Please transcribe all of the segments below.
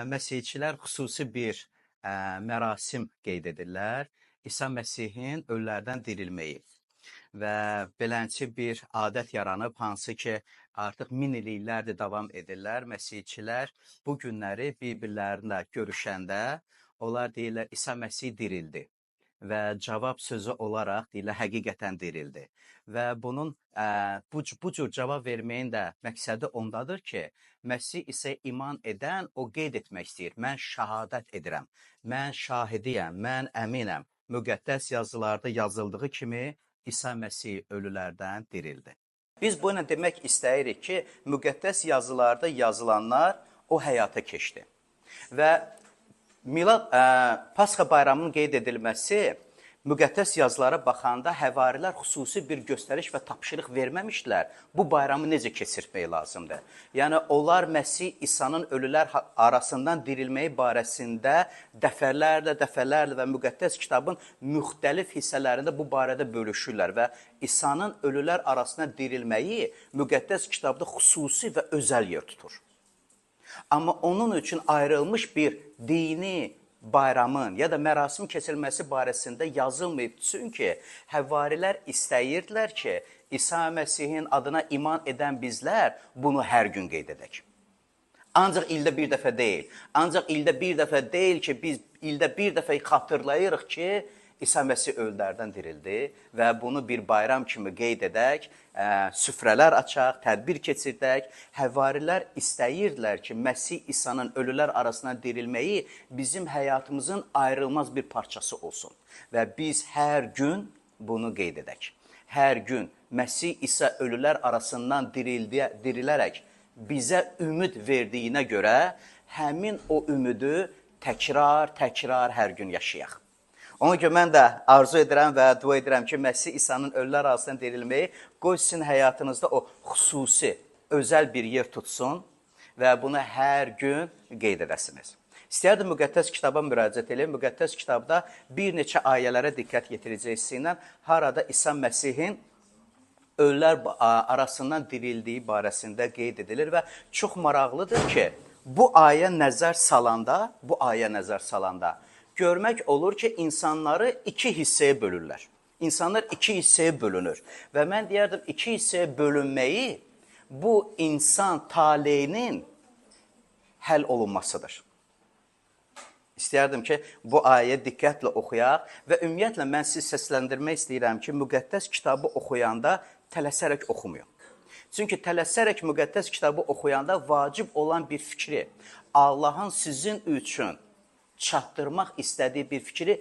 Məsihçilər xüsusi bir mərasim qeyd edirlər. İsa Məsihin ölülərdən dirilməyi və beləncə bir adət yaranıb, hansı ki, artıq min illiklərdir davam edirlər. Məsihçilər bu günləri bir-birlərlə görüşəndə onlar deyirlər İsa Məsih dirildi və cavab sözü olaraq deyirlər həqiqətən dirildi. Və bunun bu cür cavab verməyin də məqsədi ondadır ki, Məsih isə iman edən o qeyd etmək istəyir. Mən şahadət edirəm, mən şahidiyəm, mən əminəm. Müqəddəs yazılarda yazıldığı kimi İsa Məsih ölülərdən dirildi. Biz bu ilə demək istəyirik ki, müqəddəs yazılarda yazılanlar o həyata keçdi. Və Pasxa bayramının qeyd edilməsi müqəddəs yazılara baxanda həvarilər xüsusi bir göstəriş və tapşırıq verməmişdilər. Bu bayramı necə keçirmək lazımdır? Yəni, onlar Məsih İsa'nın ölülər arasından dirilməyi barəsində dəfələrlə və müqəddəs kitabın müxtəlif hissələrində bu barədə bölüşürlər və İsa'nın ölülər arasından dirilməyi müqəddəs kitabda xüsusi və özəl yer tutur. Amma onun üçün ayrılmış bir dini bayramın ya da mərasim keçirilməsi barəsində yazılmayıb. Çünki həvarilər istəyirdilər ki, İsa Məsihin adına iman edən bizlər bunu hər gün qeyd edək. Ancaq ildə bir dəfə deyil. Ancaq ildə bir dəfə deyil ki, biz ildə bir dəfə xatırlayırıq ki, İsa Məsih ölülərdən dirildi və bunu bir bayram kimi qeyd edək, süfrələr açaq, tədbir keçirdək. Həvarilər istəyirdilər ki, Məsih İsa'nın ölülər arasından dirilməyi bizim həyatımızın ayrılmaz bir parçası olsun. Və biz hər gün bunu qeyd edək. Hər gün Məsih İsa ölülər arasından dirilərək bizə ümid verdiyinə görə həmin o ümidi təkrar hər gün yaşayaq. Ona görə mən də arzu edirəm və dua edirəm ki, Məsih İsa'nın ölülər arasından dirilməyi qoy sizin həyatınızda o xüsusi, özəl bir yer tutsun və bunu hər gün qeyd edəsiniz. İstəyərdim müqəddəs kitaba müraciət edin. Müqəddəs kitabda bir neçə ayələrə diqqət yetirəcəksiniz. Harada İsa Məsihin ölülər arasından dirildiyi barəsində qeyd edilir və çox maraqlıdır ki, bu ayə nəzər salanda, görmək olur ki, insanları iki hissəyə bölürlər. İnsanlar iki hissəyə bölünür. Və mən deyərdim, iki hissəyə bölünməyi bu insan taleyinin həll olunmasıdır. İstəyərdim ki, bu ayəyə diqqətlə oxuyaq və ümumiyyətlə mən sizi səsləndirmək istəyirəm ki, müqəddəs kitabı oxuyanda tələsərək oxumayın. Çünki tələsərək müqəddəs kitabı oxuyanda vacib olan bir fikri, Allahın sizin üçün çatdırmaq istədiyi bir fikri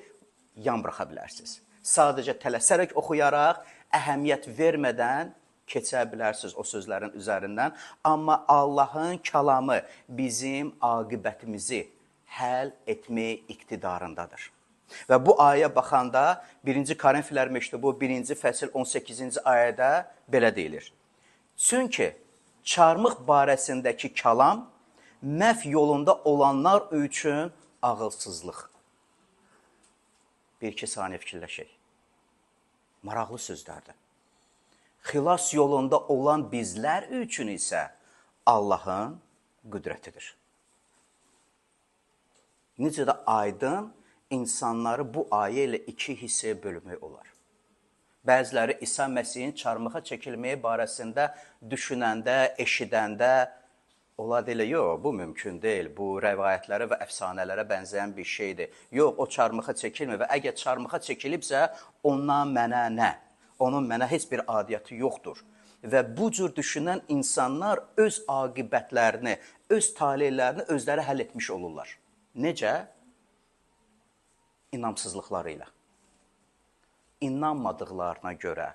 yan buraxa bilərsiniz. Sadəcə tələsərək oxuyaraq, əhəmiyyət vermədən keçə bilərsiniz o sözlərin üzərindən. Amma Allahın kəlamı bizim aqibətimizi həll etmək iqtidarındadır. Və bu ayə baxanda 1-ci Korinfilər məktubu 1-ci fəsil 18-ci ayədə belə deyilir. Çünki çarmıq barəsindəki kəlam məhv yolunda olanlar üçün ağılsızlıq. Bir-iki saniyə fikirləşək. Maraqlı sözlərdir. Xilas yolunda olan bizlər üçün isə Allahın qüdrətidir. Necə də aydın insanları bu ayə ilə iki hissəyə bölmək olar. Bəziləri İsa Məsihin çarmıxa çəkilməyi barəsində düşünəndə, eşidəndə, ola deyil, yox, bu mümkün deyil, bu rəvayətlərə və əfsanələrə bənzəyən bir şeydir. Yox, o çarmıxa çəkilmir və əgər çarmıxa çəkilibsə, ondan mənə nə? Onun mənə heç bir adiyyəti yoxdur. Və bu cür düşünən insanlar öz aqibətlərini, öz taleylərini özləri həll etmiş olurlar. Necə? İnamsızlıqları ilə. İnanmadıqlarına görə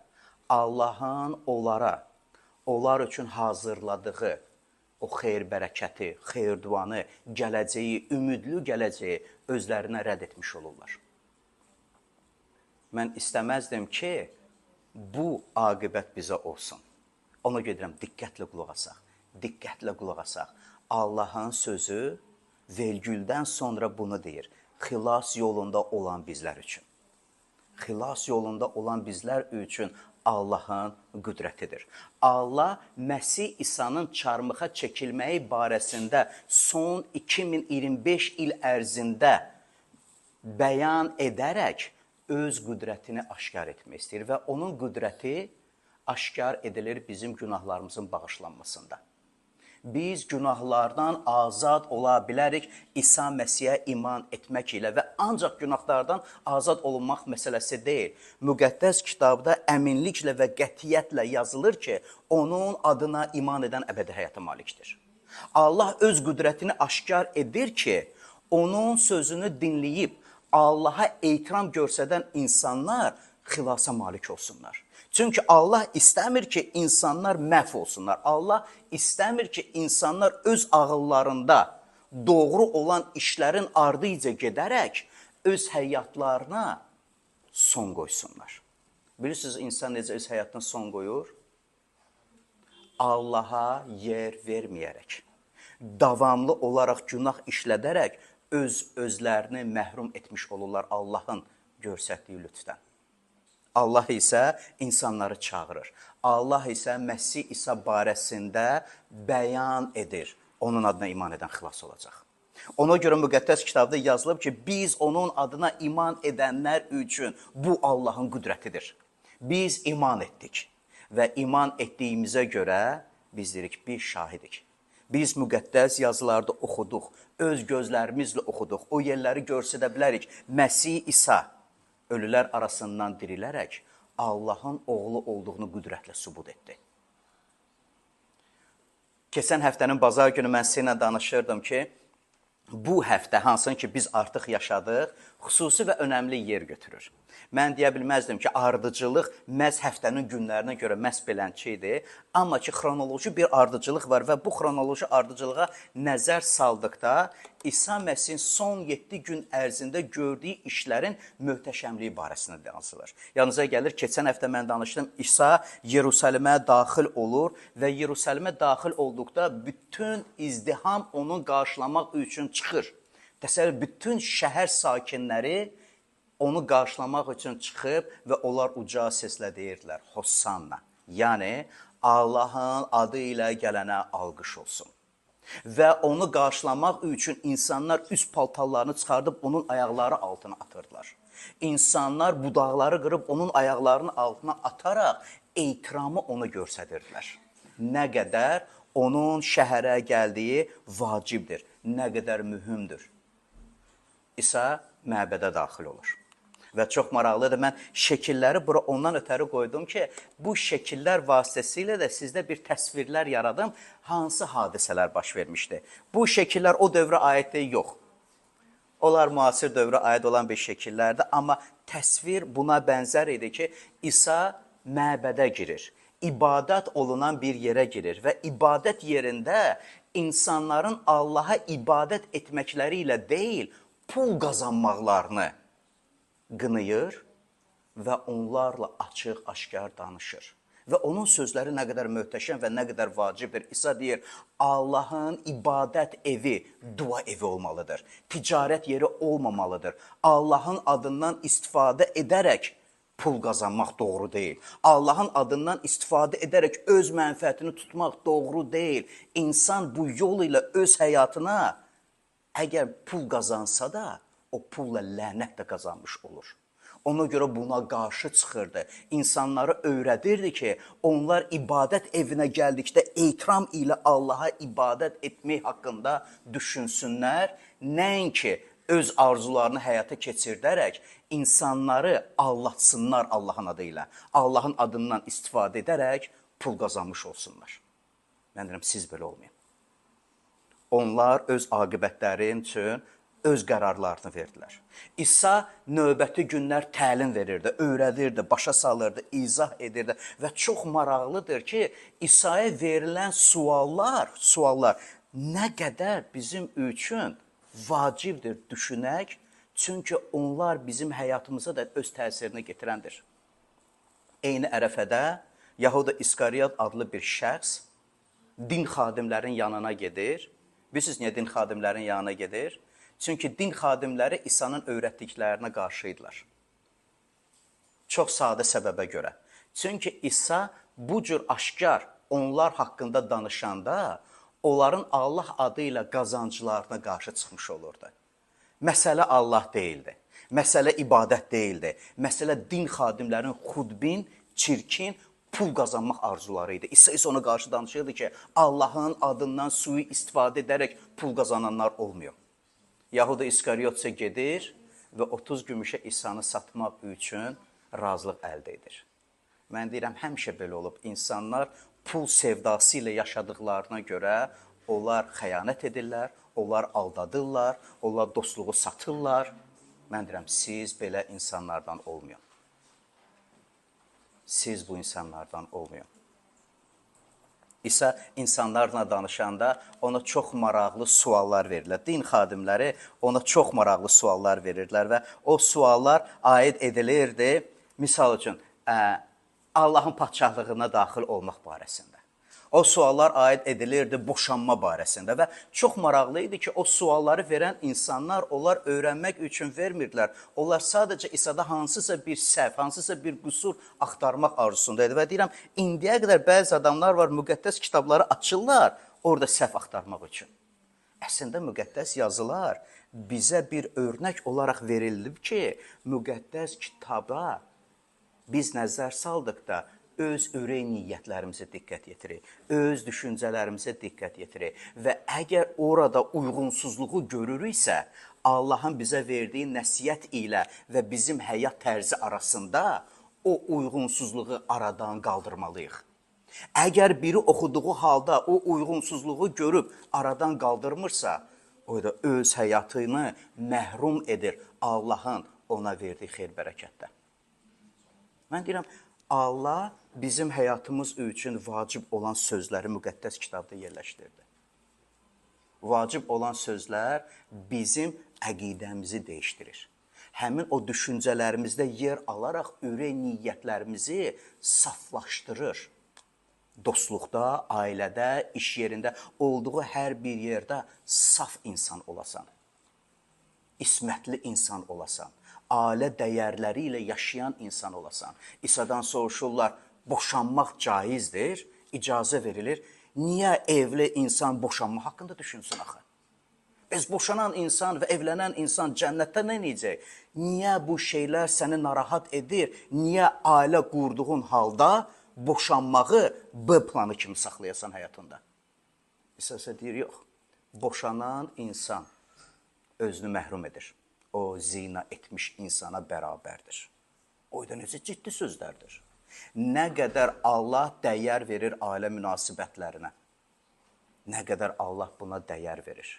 Allahın onlar üçün hazırladığı o xeyir-bərəkəti, xeyir-duanı, gələcəyi, ümidli gələcəyi özlərinə rədd etmiş olurlar. Mən istəməzdim ki, bu aqibət bizə olsun. Ona gedirəm, diqqətlə qulaq asaq. Allahın sözü vergüldən sonra bunu deyir. Xilas yolunda olan bizlər üçün. Xilas yolunda olan bizlər üçün Allahın qüdrətidir. Allah Məsih İsa'nın çarmıxa çəkilməyi barəsində son 2025 il ərzində bəyan edərək öz qüdrətini aşkar etmək istəyir və onun qüdrəti aşkar edilir bizim günahlarımızın bağışlanmasında. Biz günahlardan azad ola bilərik İsa Məsihə iman etmək ilə və ancaq günahlardan azad olunmaq məsələsi deyil. Müqəddəs kitabda əminliklə və qətiyyətlə yazılır ki, onun adına iman edən əbədi həyata malikdir. Allah öz qüdrətini aşkar edir ki, onun sözünü dinləyib Allaha ehtiram göstərən insanlar xilasa malik olsunlar. Çünki Allah istəmir ki, insanlar məhv olsunlar. Allah istəmir ki, insanlar öz ağıllarında doğru olan işlərin ardınca gedərək öz həyatlarına son qoysunlar. Bilirsiniz, insan necə öz həyatına son qoyur? Allaha yer verməyərək, davamlı olaraq günah işlədərək özlərini məhrum etmiş olurlar Allahın göstərdiyi lütfdən. Allah isə insanları çağırır. Allah isə Məsih İsa barəsində bəyan edir. Onun adına iman edən xilas olacaq. Ona görə müqəddəs kitabda yazılıb ki, biz onun adına iman edənlər üçün bu Allahın qüdrətidir. Biz iman etdik və iman etdiyimizə görə biz deyirik, biz şahidik. Biz müqəddəs yazılarda oxuduq, öz gözlərimizlə oxuduq, o yerləri göstərə bilərik. Məsih İsa ölülər arasından dirilərək Allahın oğlu olduğunu qüdrətlə sübut etdi. Keçən həftənin bazar günü mən sizinlə danışırdım ki, bu həftə hansını ki biz artıq yaşadıq, xüsusi və önəmli yer götürür. Mən deyə bilməzdim ki, ardıcılıq məhz həftənin günlərinə görə məhz belənçi idi, amma ki, xronoloji bir ardıcılıq var və bu xronoloji ardıcılığa nəzər saldıqda İsa Məsihin son 7 gün ərzində gördüyü işlərin möhtəşəmliyi barəsində danışılır. Yanınıza gəlir, keçən həftə mən danışdım, İsa Yerusəlimə daxil olur və Yerusəlimə daxil olduqda bütün izdiham onu qarşılamaq üçün çıxır. Təsəvvür, bütün şəhər sakinləri onu qarşılamaq üçün çıxıb və onlar uca səslə deyirdilər, Hossanna. Yəni, Allahın adı ilə gələnə alqış olsun. Və onu qarşılamaq üçün insanlar üst paltarlarını çıxardıb onun ayaqları altına atırdılar. İnsanlar budaqları qırıb onun ayaqlarının altına ataraq ehtiramı ona göstərirdilər. Nə qədər onun şəhərə gəldiyi vacibdir, nə qədər mühümdür. İsa məbədə daxil olur. Və çox maraqlıdır, mən şəkilləri bura ondan ötəri qoydum ki, bu şəkillər vasitəsilə də sizdə bir təsvirlər yaradım, hansı hadisələr baş vermişdi. Bu şəkillər o dövrə aid deyil, yox. Onlar müasir dövrə aid olan bir şəkillərdir, amma təsvir buna bənzər idi ki, İsa məbədə girir, ibadət olunan bir yerə girir və ibadət yerində insanların Allaha ibadət etməkləri ilə deyil, pul qazanmaqlarını qınayır və onlarla açıq-aşkar danışır. Və onun sözləri nə qədər möhtəşəm və nə qədər vacibdir. İsa deyir, Allahın ibadət evi, dua evi olmalıdır. Ticarət yeri olmamalıdır. Allahın adından istifadə edərək pul qazanmaq doğru deyil. Allahın adından istifadə edərək öz mənfəətini tutmaq doğru deyil. İnsan bu yol ilə öz həyatına əgər pul qazansa da, o pulla lənət də qazanmış olur. Ona görə buna qarşı çıxırdı. İnsanları öyrədirdi ki, onlar ibadət evinə gəldikdə ehtiram ilə Allaha ibadət etmək haqqında düşünsünlər. Nəinki öz arzularını həyata keçirdərək insanları allatsınlar Allahın adı ilə. Allahın adından istifadə edərək pul qazanmış olsunlar. Mən deyirəm, siz belə olmayın. Onlar öz aqibətləri üçün öz qərarlarını verdilər. İsa növbəti günlər təlim verirdi, öyrədirdi, başa salırdı, izah edirdi və çox maraqlıdır ki, İsa'ya verilən suallar nə qədər bizim üçün vacibdir düşünək, çünki onlar bizim həyatımıza da öz təsirini getirəndir. Eyni ərəfədə Yahuda İskariyot adlı bir şəxs din xadimlərin yanına gedir. Bilirsiniz niyə din xadimlərin yanına gedir? Çünki din xadimləri İsa'nın öyrətdiklərinə qarşı idilər. Çox sadə səbəbə görə. Çünki İsa bu cür aşkar onlar haqqında danışanda onların Allah adı ilə qazanclarına qarşı çıxmış olurdu. Məsələ Allah deyildi. Məsələ ibadət deyildi. Məsələ din xadimlərinin xudbin, çirkin, pul qazanmaq arzuları idi. İsa isə ona qarşı danışırdı ki, Allahın adından sui istifadə edərək pul qazananlar olmuyor. Yahuda İskariyotsa gedir və 30 gümüşə İsanı satmaq üçün razılıq əldə edir. Mən deyirəm, həmişə belə olub. İnsanlar pul sevdası ilə yaşadıqlarına görə onlar xəyanət edirlər, onlar aldadırlar, onlar dostluğu satırlar. Mən deyirəm, siz belə insanlardan olmuyor. Siz bu insanlardan olmuyor. İsa insanlarla danışanda ona çox maraqlı suallar verirlər. Din xadimləri ona çox maraqlı suallar verirlər və o suallar aid edilirdi. Misal üçün, Allahın padşahlığına daxil olmaq barəsində. O suallar aid edilirdi boşanma barəsində və çox maraqlı idi ki, o sualları verən insanlar onlar öyrənmək üçün vermirdilər. Onlar sadəcə İsa'da hansısa bir səhv, hansısa bir qüsur axtarmaq arzusundaydı. Və deyirəm, indiyə qədər bəzi adamlar var, müqəddəs kitabları açırlar orada səhv axtarmaq üçün. Əslində müqəddəs yazılar bizə bir örnək olaraq verilib ki, müqəddəs kitaba biz nəzər saldıqda öz ürək niyyətlərimizə diqqət yetirik, öz düşüncələrimizə diqqət yetirik və əgər orada uyğunsuzluğu görürüksə, Allahın bizə verdiyi nəsiyyət ilə və bizim həyat tərzi arasında o uyğunsuzluğu aradan qaldırmalıyıq. Əgər biri oxuduğu halda o uyğunsuzluğu görüb aradan qaldırmırsa, o da öz həyatını məhrum edir Allahın ona verdiyi xeyir-bərəkətdən. Mən deyirəm, Allah bizim həyatımız üçün vacib olan sözləri müqəddəs kitabda yerləşdirdi. Vacib olan sözlər bizim əqidəmizi dəyişdirir. Həmin o düşüncələrimizdə yer alaraq ürək niyyətlərimizi saflaşdırır. Dostluqda, ailədə, iş yerində, olduğu hər bir yerdə saf insan olasan, ismətli insan olasan, ailə dəyərləri ilə yaşayan insan olasan. İsa'dan soruşurlar, boşanmaq caizdir, icazə verilir. Niyə evli insan boşanma haqqında düşünsün axı? Biz boşanan insan və evlənən insan cənnətdə nə edəcək? Niyə bu şeylər səni narahat edir? Niyə ailə qurduğun halda boşanmağı B planı kimi saxlayasan həyatında? İsa deyir, yox. Boşanan insan özünü məhrum edir. O zina etmiş insana bərabərdir. O da necə ciddi sözlərdir. Nə qədər Allah dəyər verir ailə münasibətlərinə, nə qədər Allah buna dəyər verir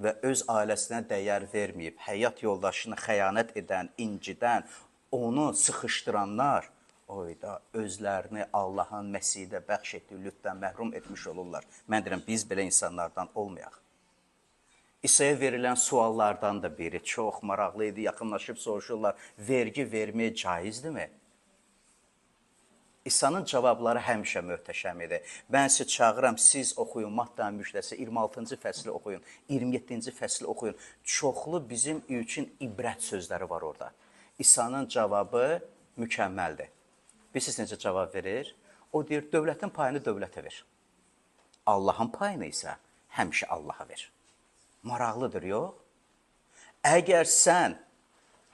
və öz ailəsinə dəyər verməyib, həyat yoldaşını xəyanət edən, incidən, onu sıxışdıranlar, da özlərini Allahın Məsihdə bəxş etdiyi lütfdən məhrum etmiş olurlar. Mən deyirəm, biz belə insanlardan olmayaq. İsa'ya verilən suallardan da biri çox maraqlı idi, yaxınlaşıb soruşurlar, vergi verməyə caizdirmi? İsa'nın cavabları həmişə möhtəşəm idi. Mən sizi çağıram, siz oxuyun, Mattanın müjdəsi 26-cı fəsli oxuyun, 27-ci fəsli oxuyun. Çoxlu bizim üçün ibrət sözləri var orada. İsa'nın cavabı mükəmməldir. Bilirsiniz necə cavab verir? O deyir, dövlətin payını dövlətə ver. Allahın payını isə həmişə Allaha ver. Maraqlıdır, yox? Əgər sən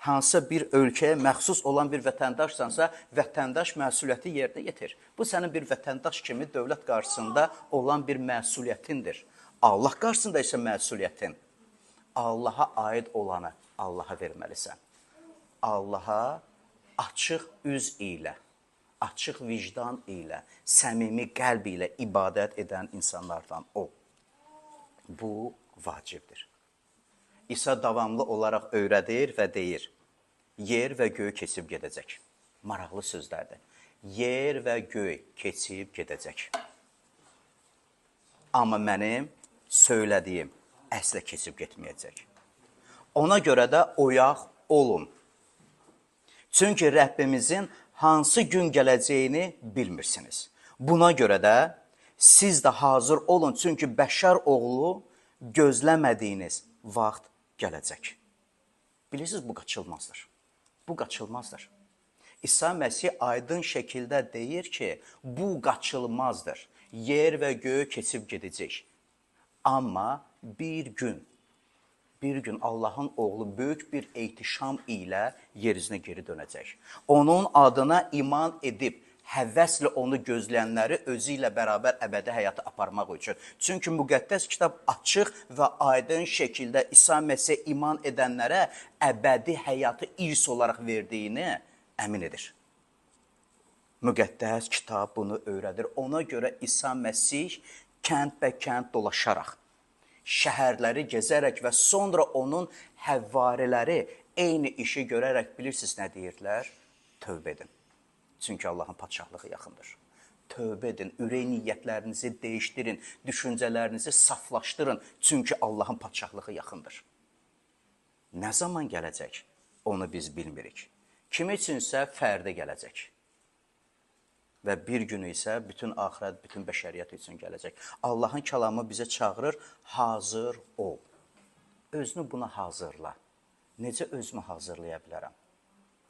hansısa bir ölkəyə məxsus olan bir vətəndaşsansa, vətəndaş məsuliyyəti yerinə yetir. Bu sənin bir vətəndaş kimi dövlət qarşısında olan bir məsuliyyətindir. Allah qarşısında isə məsuliyyətin. Allaha aid olanı Allaha verməlisən. Allaha açıq üz ilə, açıq vicdan ilə, səmimi qəlb ilə ibadət edən insanlardan ol. Bu vacibdir. İsa davamlı olaraq öyrədir və deyir, yer və göy keçib gedəcək. Maraqlı sözlərdir. Yer və göy keçib gedəcək. Amma mənim söylədiyim əslə keçib getməyəcək. Ona görə də oyaq olun. Çünki Rəbbimizin hansı gün gələcəyini bilmirsiniz. Buna görə də siz də hazır olun, çünki bəşər oğlu gözləmədiyiniz vaxt gələcək. Bilirsiniz, bu qaçılmazdır. Bu qaçılmazdır. İsa Məsih aydın şəkildə deyir ki, bu qaçılmazdır. Yer və göy keçib gedəcək. Amma bir gün Allahın oğlu böyük bir ehtişam ilə yer üzünə geri dönəcək. Onun adına iman edib, həvəslə onu gözləyənləri özü ilə bərabər əbədi həyata aparmaq üçün. Çünki müqəddəs kitab açıq və aydın şəkildə İsa Məsihə iman edənlərə əbədi həyatı irs olaraq verdiyini əmin edir. Müqəddəs kitab bunu öyrədir. Ona görə İsa Məsih kənd bə kənd dolaşaraq, şəhərləri gəzərək və sonra onun həvvariləri eyni işi görərək bilirsiniz nə deyirdilər? Tövbə edin. Çünki Allahın padşahlığı yaxındır. Tövbə edin, ürək niyyətlərinizi dəyişdirin, düşüncələrinizi saflaşdırın. Çünki Allahın padşahlığı yaxındır. Nə zaman gələcək? Onu biz bilmirik. Kim üçünsə fərdi gələcək. Və bir günü isə bütün axirət, bütün bəşəriyyət üçün gələcək. Allahın kəlamı bizə çağırır, hazır ol. Özünü buna hazırla. Necə özümü hazırlaya bilərəm?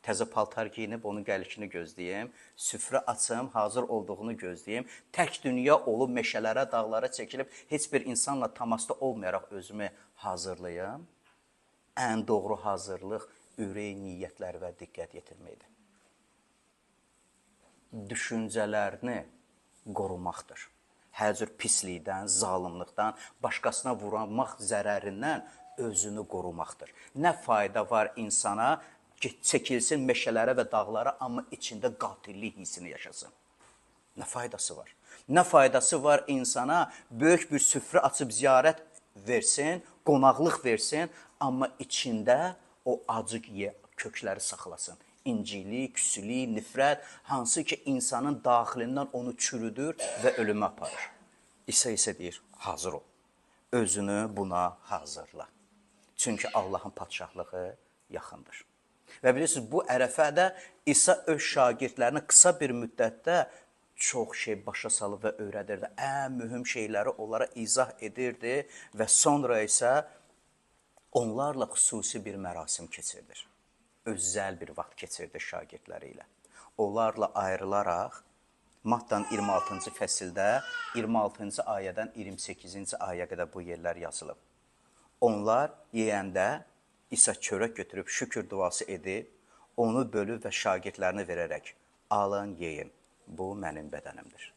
Təzə paltar giyinib, onun gəlişini gözləyim, süfrə açım, hazır olduğunu gözləyim, tək dünya olub, meşələrə, dağlara çəkilib, heç bir insanla təmasda olmayaraq özümü hazırlayım. Ən doğru hazırlıq ürək, niyyətlər və diqqət yetirməkdir. Düşüncələrini qorumaqdır. Hər cür pislikdən, zalımlıqdan, başqasına vurmaq zərərindən özünü qorumaqdır. Nə fayda var insana, çəkilsin meşələrə və dağlara, amma içində qatillik hissini yaşasın. Nə faydası var? Nə faydası var insana böyük bir süfrə açıb ziyarət versin, qonaqlıq versin, amma içində o acıq kökləri saxlasın. İncilik, küsülük, nifrət, hansı ki insanın daxilindən onu çürüdür və ölümə aparır. İsa isə deyir, hazır ol. Özünü buna hazırla. Çünki Allahın padşahlığı yaxındır. Və bilirsiniz, bu ərəfədə İsa öz şagirdlərini qısa bir müddətdə çox şey başa salıb və öyrədirdi. Ən mühüm şeyləri onlara izah edirdi və sonra isə onlarla xüsusi bir mərasim keçirdir. Özəl bir vaxt keçirdi şagirdləri ilə. Onlarla ayrılaraq, Mattan 26-cı fəsildə 26-cı ayədən 28-ci ayəyə qədər bu yerlər yazılıb. Onlar yeyəndə İsa çörək götürüb şükür duası edib, onu bölüb və şagirdlərini verərək, alın, yeyin, bu mənim bədənimdir.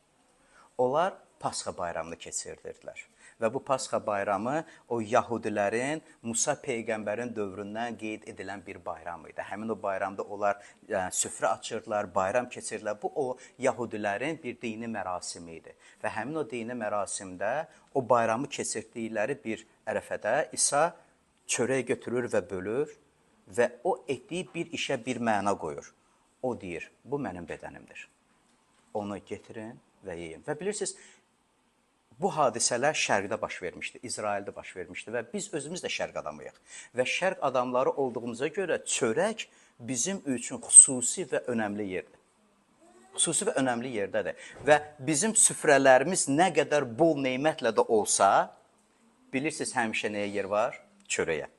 Onlar Pasxa bayramını keçirdirdilər. Və bu Pasxa bayramı o Yahudilərin Musa Peyğəmbərin dövründən qeyd edilən bir bayram idi. Həmin o bayramda onlar süfrə açırdılar, bayram keçirdilər. Bu o Yahudilərin bir dini mərasimi idi. Və həmin o dini mərasimdə o bayramı keçirdikləri bir ərəfədə İsa çörək götürür və bölür və o etdiyi bir işə bir məna qoyur. O deyir, bu mənim bədənimdir. Onu getirin və yeyin. Və bilirsiniz, bu hadisələr şərqdə baş vermişdi, İsraildə baş vermişdi və biz özümüz də şərq adamıyıq. Və şərq adamları olduğumuza görə çörək bizim üçün xüsusi və önəmli yerdir. Xüsusi və önəmli yerdədir. Və bizim süfrələrimiz nə qədər bol neymətlə də olsa, bilirsiniz həmişə nəyə yer var? Çörəyə.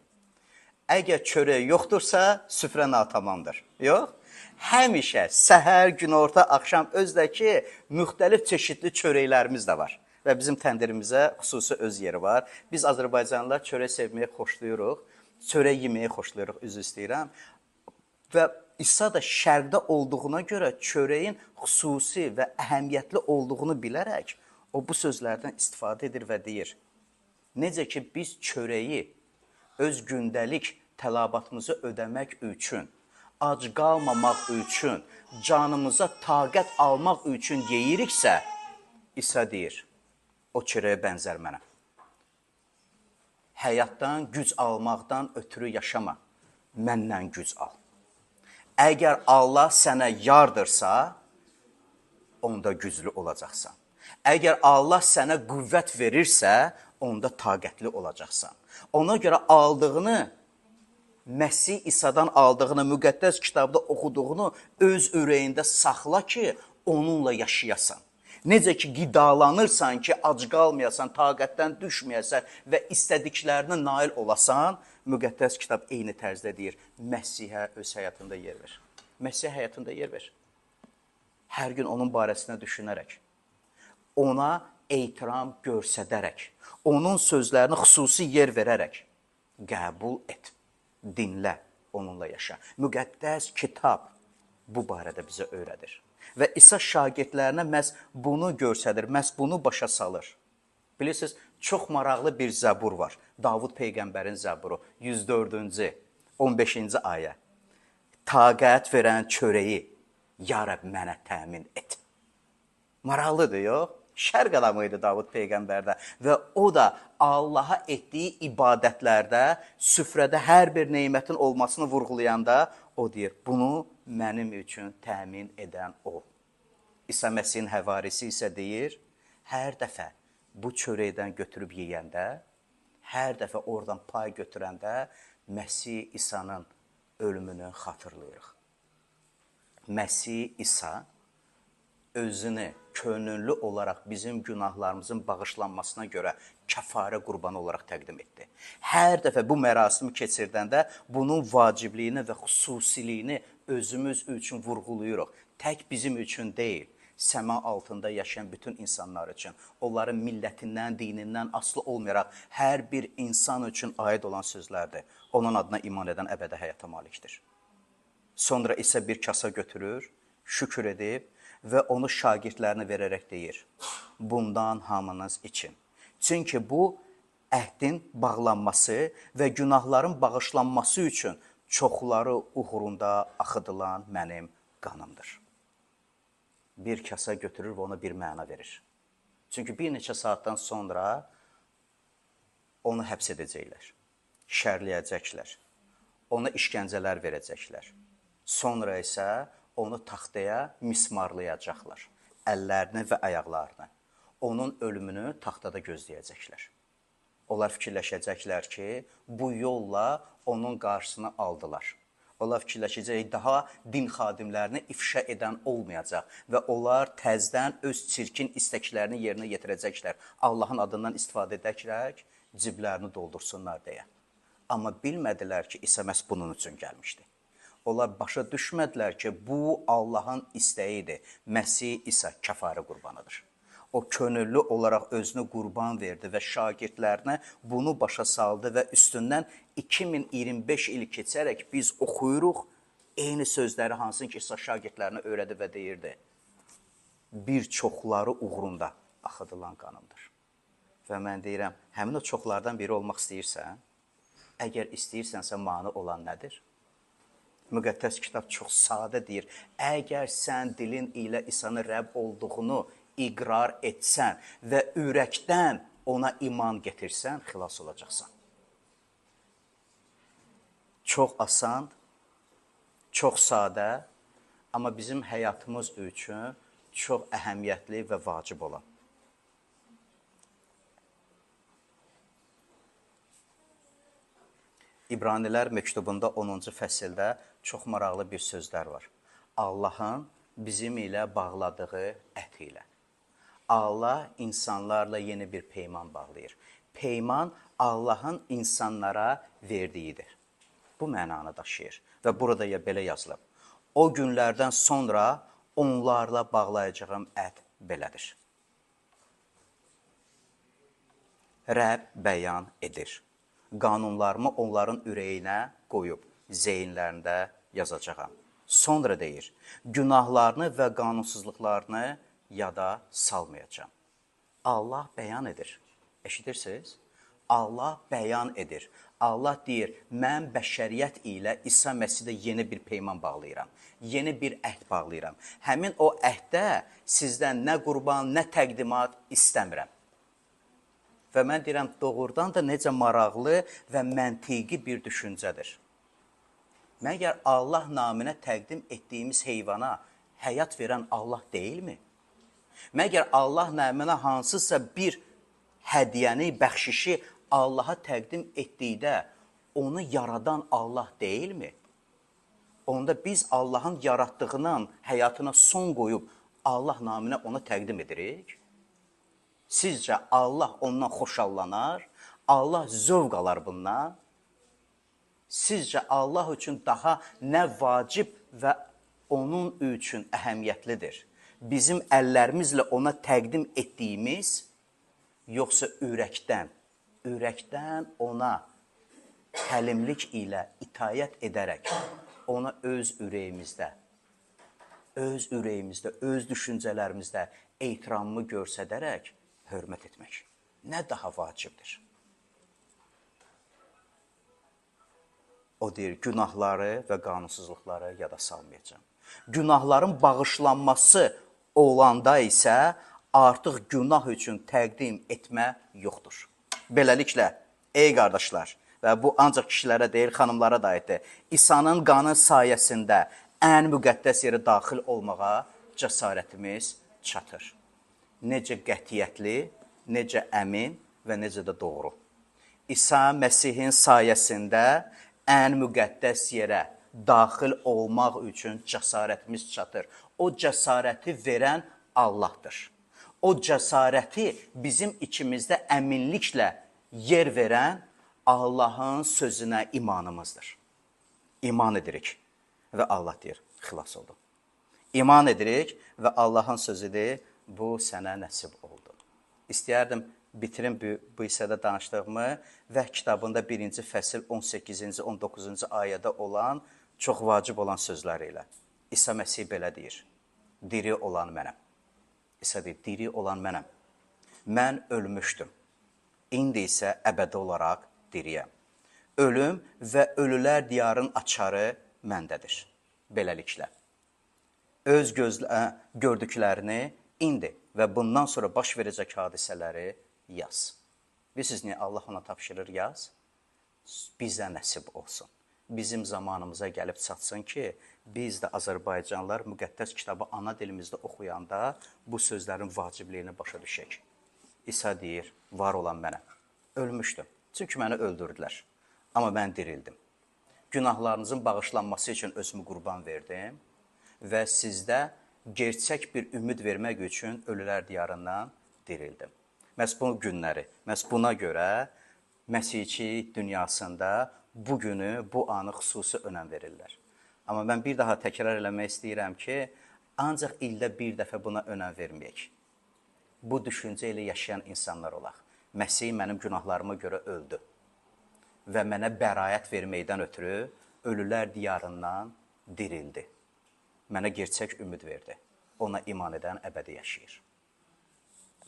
Əgər çörək yoxdursa, süfrə natamamdır. Yox? Həmişə səhər, günorta, axşam özdəki müxtəlif çeşidli çörəklərimiz də var. Və bizim təndirimizə xüsusi öz yeri var. Biz Azərbaycanlılar çörək sevməyi xoşlayırıq, çörək yeməyi xoşlayırıq, üzr istəyirəm. Və İsa da şərqdə olduğuna görə çörəyin xüsusi və əhəmiyyətli olduğunu bilərək, o bu sözlərdən istifadə edir və deyir, necə ki biz çörəyi öz gündəlik tələbatımızı ödəmək üçün, ac qalmamaq üçün, canımıza taqət almaq üçün yeyiriksə, İsa deyir, o çörəyə bənzər mənə. Həyatdan, güc almaqdan ötürü yaşama, məndən güc al. Əgər Allah sənə yardırsa, onda güclü olacaqsan. Əgər Allah sənə qüvvət verirsə, onda taqətli olacaqsan. Ona görə aldığını, Məsih İsa'dan aldığını, müqəddəs kitabda oxuduğunu öz ürəyində saxla ki, onunla yaşayasan. Necə ki, qidalanırsan ki, ac qalmayasan, taqətdən düşməyəsən və istədiklərinə nail olasan, müqəddəs kitab eyni tərzdə deyir, Məsihə öz həyatında yer ver. Məsih həyatında yer ver. Hər gün onun barəsində düşünərək, ona ehtiram göstərərək, onun sözlərini xüsusi yer verərək qəbul et, dinlə, onunla yaşa. Müqəddəs kitab bu barədə bizə öyrədir. Və İsa şagirdlərinə məhz bunu göstərir, məhz bunu başa salır. Bilirsiniz, çox maraqlı bir zəbur var. Davud Peyğəmbərin zəburu, 104-cü, 15-ci ayə. Taqət verən çörəyi, ya Rəbb, mənə təmin et. Maraqlıdır, yox? Şərq adamı idi Davud Peyğəmbərdə və o da Allaha etdiyi ibadətlərdə, süfrədə hər bir nemətin olmasını vurğulayanda o deyir, bunu mənim üçün təmin edən o. İsa Məsihin həvarisi isə deyir, hər dəfə bu çörəkdən götürüb yeyəndə, hər dəfə oradan pay götürəndə Məsih İsa'nın ölümünü xatırlayırıq. Məsih İsa özünü könüllü olaraq bizim günahlarımızın bağışlanmasına görə kəfarə qurbanı olaraq təqdim etdi. Hər dəfə bu mərasimi keçirdəndə bunun vacibliyini və xüsusiliyini özümüz üçün vurğuluyuruq. Tək bizim üçün deyil, səma altında yaşayan bütün insanlar üçün, onların millətindən, dinindən asılı olmayaraq hər bir insan üçün aid olan sözlərdir. Onun adına iman edən əbədi həyata malikdir. Sonra isə bir kasa götürür, şükür edib və onu şagirdlərinə verərək deyir, bundan hamınız için. Çünki bu, əhdin bağlanması və günahların bağışlanması üçün çoxları uğrunda axıdılan mənim qanımdır. Bir kasa götürür və ona bir məna verir. Çünki bir neçə saatdan sonra onu həbs edəcəklər, şərləyəcəklər, ona işgəncələr verəcəklər. Sonra isə onu taxtaya mismarlayacaqlar, əllərini və ayaqlarını. Onun ölümünü taxtada gözləyəcəklər. Onlar fikirləşəcəklər ki, bu yolla onun qarşısını aldılar. Onlar fikirləşəcək, daha din xadimlərini ifşa edən olmayacaq və onlar təzdən öz çirkin istəklərini yerinə yetirəcəklər. Allahın adından istifadə edərək ciblərini doldursunlar deyə. Amma bilmədilər ki, İsa məhz bunun üçün gəlmişdi. Onlar başa düşmədilər ki, bu Allahın istəyidir. Məsih İsa kəfarə qurbanıdır. O könüllü olaraq özünü qurban verdi və şagirdlərinə bunu başa saldı və üstündən 2025 il keçərək biz oxuyuruq eyni sözləri hansın ki, İsa şagirdlərinə öyrədi və deyirdi. Bir çoxları uğrunda axıdılan qanımdır. Və mən deyirəm, həmin o çoxlardan biri olmaq istəyirsən, əgər istəyirsənsə mane olan nədir? Müqəddəs kitab çox sadə deyir, əgər sən dilin ilə İsa'nın Rəbb olduğunu iqrar etsən və ürəkdən ona iman getirsən, xilas olacaqsan. Çox asan, çox sadə, amma bizim həyatımız üçün çox əhəmiyyətli və vacib olan. İbranilər məktubunda 10-cu fəsildə çox maraqlı bir sözlər var. Allahın bizim ilə bağladığı əhd ilə. Allah insanlarla yeni bir peyman bağlayır. Peyman Allahın insanlara verdiyidir. Bu mənanı daşıyır və burada belə yazılıb. O günlərdən sonra onlarla bağlayacağım əhd belədir. Rəbb bəyan edir. Qanunlarımı onların ürəyinə qoyub, zeynlərində yazacağam. Sonra deyir, günahlarını və qanunsuzluqlarını yada salmayacağam. Allah bəyan edir. Eşidirsiniz? Allah bəyan edir. Allah deyir, mən bəşəriyyət ilə İsa Məsihdə yeni bir peyman bağlayıram. Yeni bir əhd bağlayıram. Həmin o əhddə sizdən nə qurban, nə təqdimat istəmirəm. Və mən deyirəm, doğrudan da necə maraqlı və məntiqi bir düşüncədir. Məgər Allah naminə təqdim etdiyimiz heyvana həyat verən Allah deyilmi? Məgər Allah naminə hansısa bir hədiyyəni, bəxşişi Allaha təqdim etdikdə onu yaradan Allah deyilmi? Onda biz Allahın yaratdığının həyatına son qoyub Allah naminə ona təqdim edirik. Sizcə Allah ondan xoşallanar, Allah zövq alar bundan. Sizcə Allah üçün daha nə vacib və onun üçün əhəmiyyətlidir. Bizim əllərimizlə ona təqdim etdiyimiz, yoxsa ürəkdən ona həlimlik ilə itayət edərək, ona öz ürəyimizdə, öz düşüncələrimizdə ehtiramımı göstərərək hörmət etmək. Nə daha vacibdir? O deyir, günahları və qanunsuzluqları yada salmayacağım. Günahların bağışlanması olanda isə artıq günah üçün təqdim etmə yoxdur. Beləliklə, ey qardaşlar, və bu ancaq kişilərə deyil, xanımlara da aiddir. İsa'nın qanı sayəsində ən müqəddəs yerə daxil olmağa cəsarətimiz çatır. Necə qətiyyətli, necə əmin və necə də doğru. İsa Məsihin sayəsində ən müqəddəs yerə daxil olmaq üçün cəsarətimiz çatır. O cəsarəti verən Allahdır. O cəsarəti bizim içimizdə əminliklə yer verən Allahın sözünə imanımızdır. İman edirik və Allah deyir, xilas oldum. İman edirik və Allahın sözüdür, bu sənə nəsib oldu. İstəyərdim bitirim bu hissədə danışdığımı və kitabında 1-ci fəsil 18-ci, 19-cu ayədə olan çox vacib olan sözləri ilə. İsa Məsih belə deyir, diri olan mənəm. İsa deyir, diri olan mənəm. Mən ölmüşdüm, indi isə əbədi olaraq diriyəm. Ölüm və ölülər diyarın açarı məndədir. Beləliklə, öz gördüklərini indi və bundan sonra baş verəcək hadisələri yaz. Bilirsiniz niyə Allah ona tapşırır yaz? Bizə nəsib olsun. Bizim zamanımıza gəlib çatsın ki, biz də Azərbaycanlılar müqəddəs kitabı ana dilimizdə oxuyanda bu sözlərin vacibliyini başa düşək. İsa deyir, var olan mənəm. Ölmüşdüm, çünki məni öldürdülər. Amma mən dirildim. Günahlarınızın bağışlanması üçün özümü qurban verdim və sizdə gerçək bir ümid vermək üçün ölülər diyarından dirildim. Məhz bu günləri, məhz buna görə Məsihçi dünyasında bu günü, bu anı xüsusi önəm verirlər. Amma mən bir daha təkrar eləmək istəyirəm ki, ancaq ildə bir dəfə buna önəm verməyək. Bu düşüncə ilə yaşayan insanlar olaq. Məsih mənim günahlarıma görə öldü və mənə bəraət verməkdən ötürü ölülər diyarından dirildi. Mənə gerçək ümid verdi. Ona iman edən əbədi yaşayır.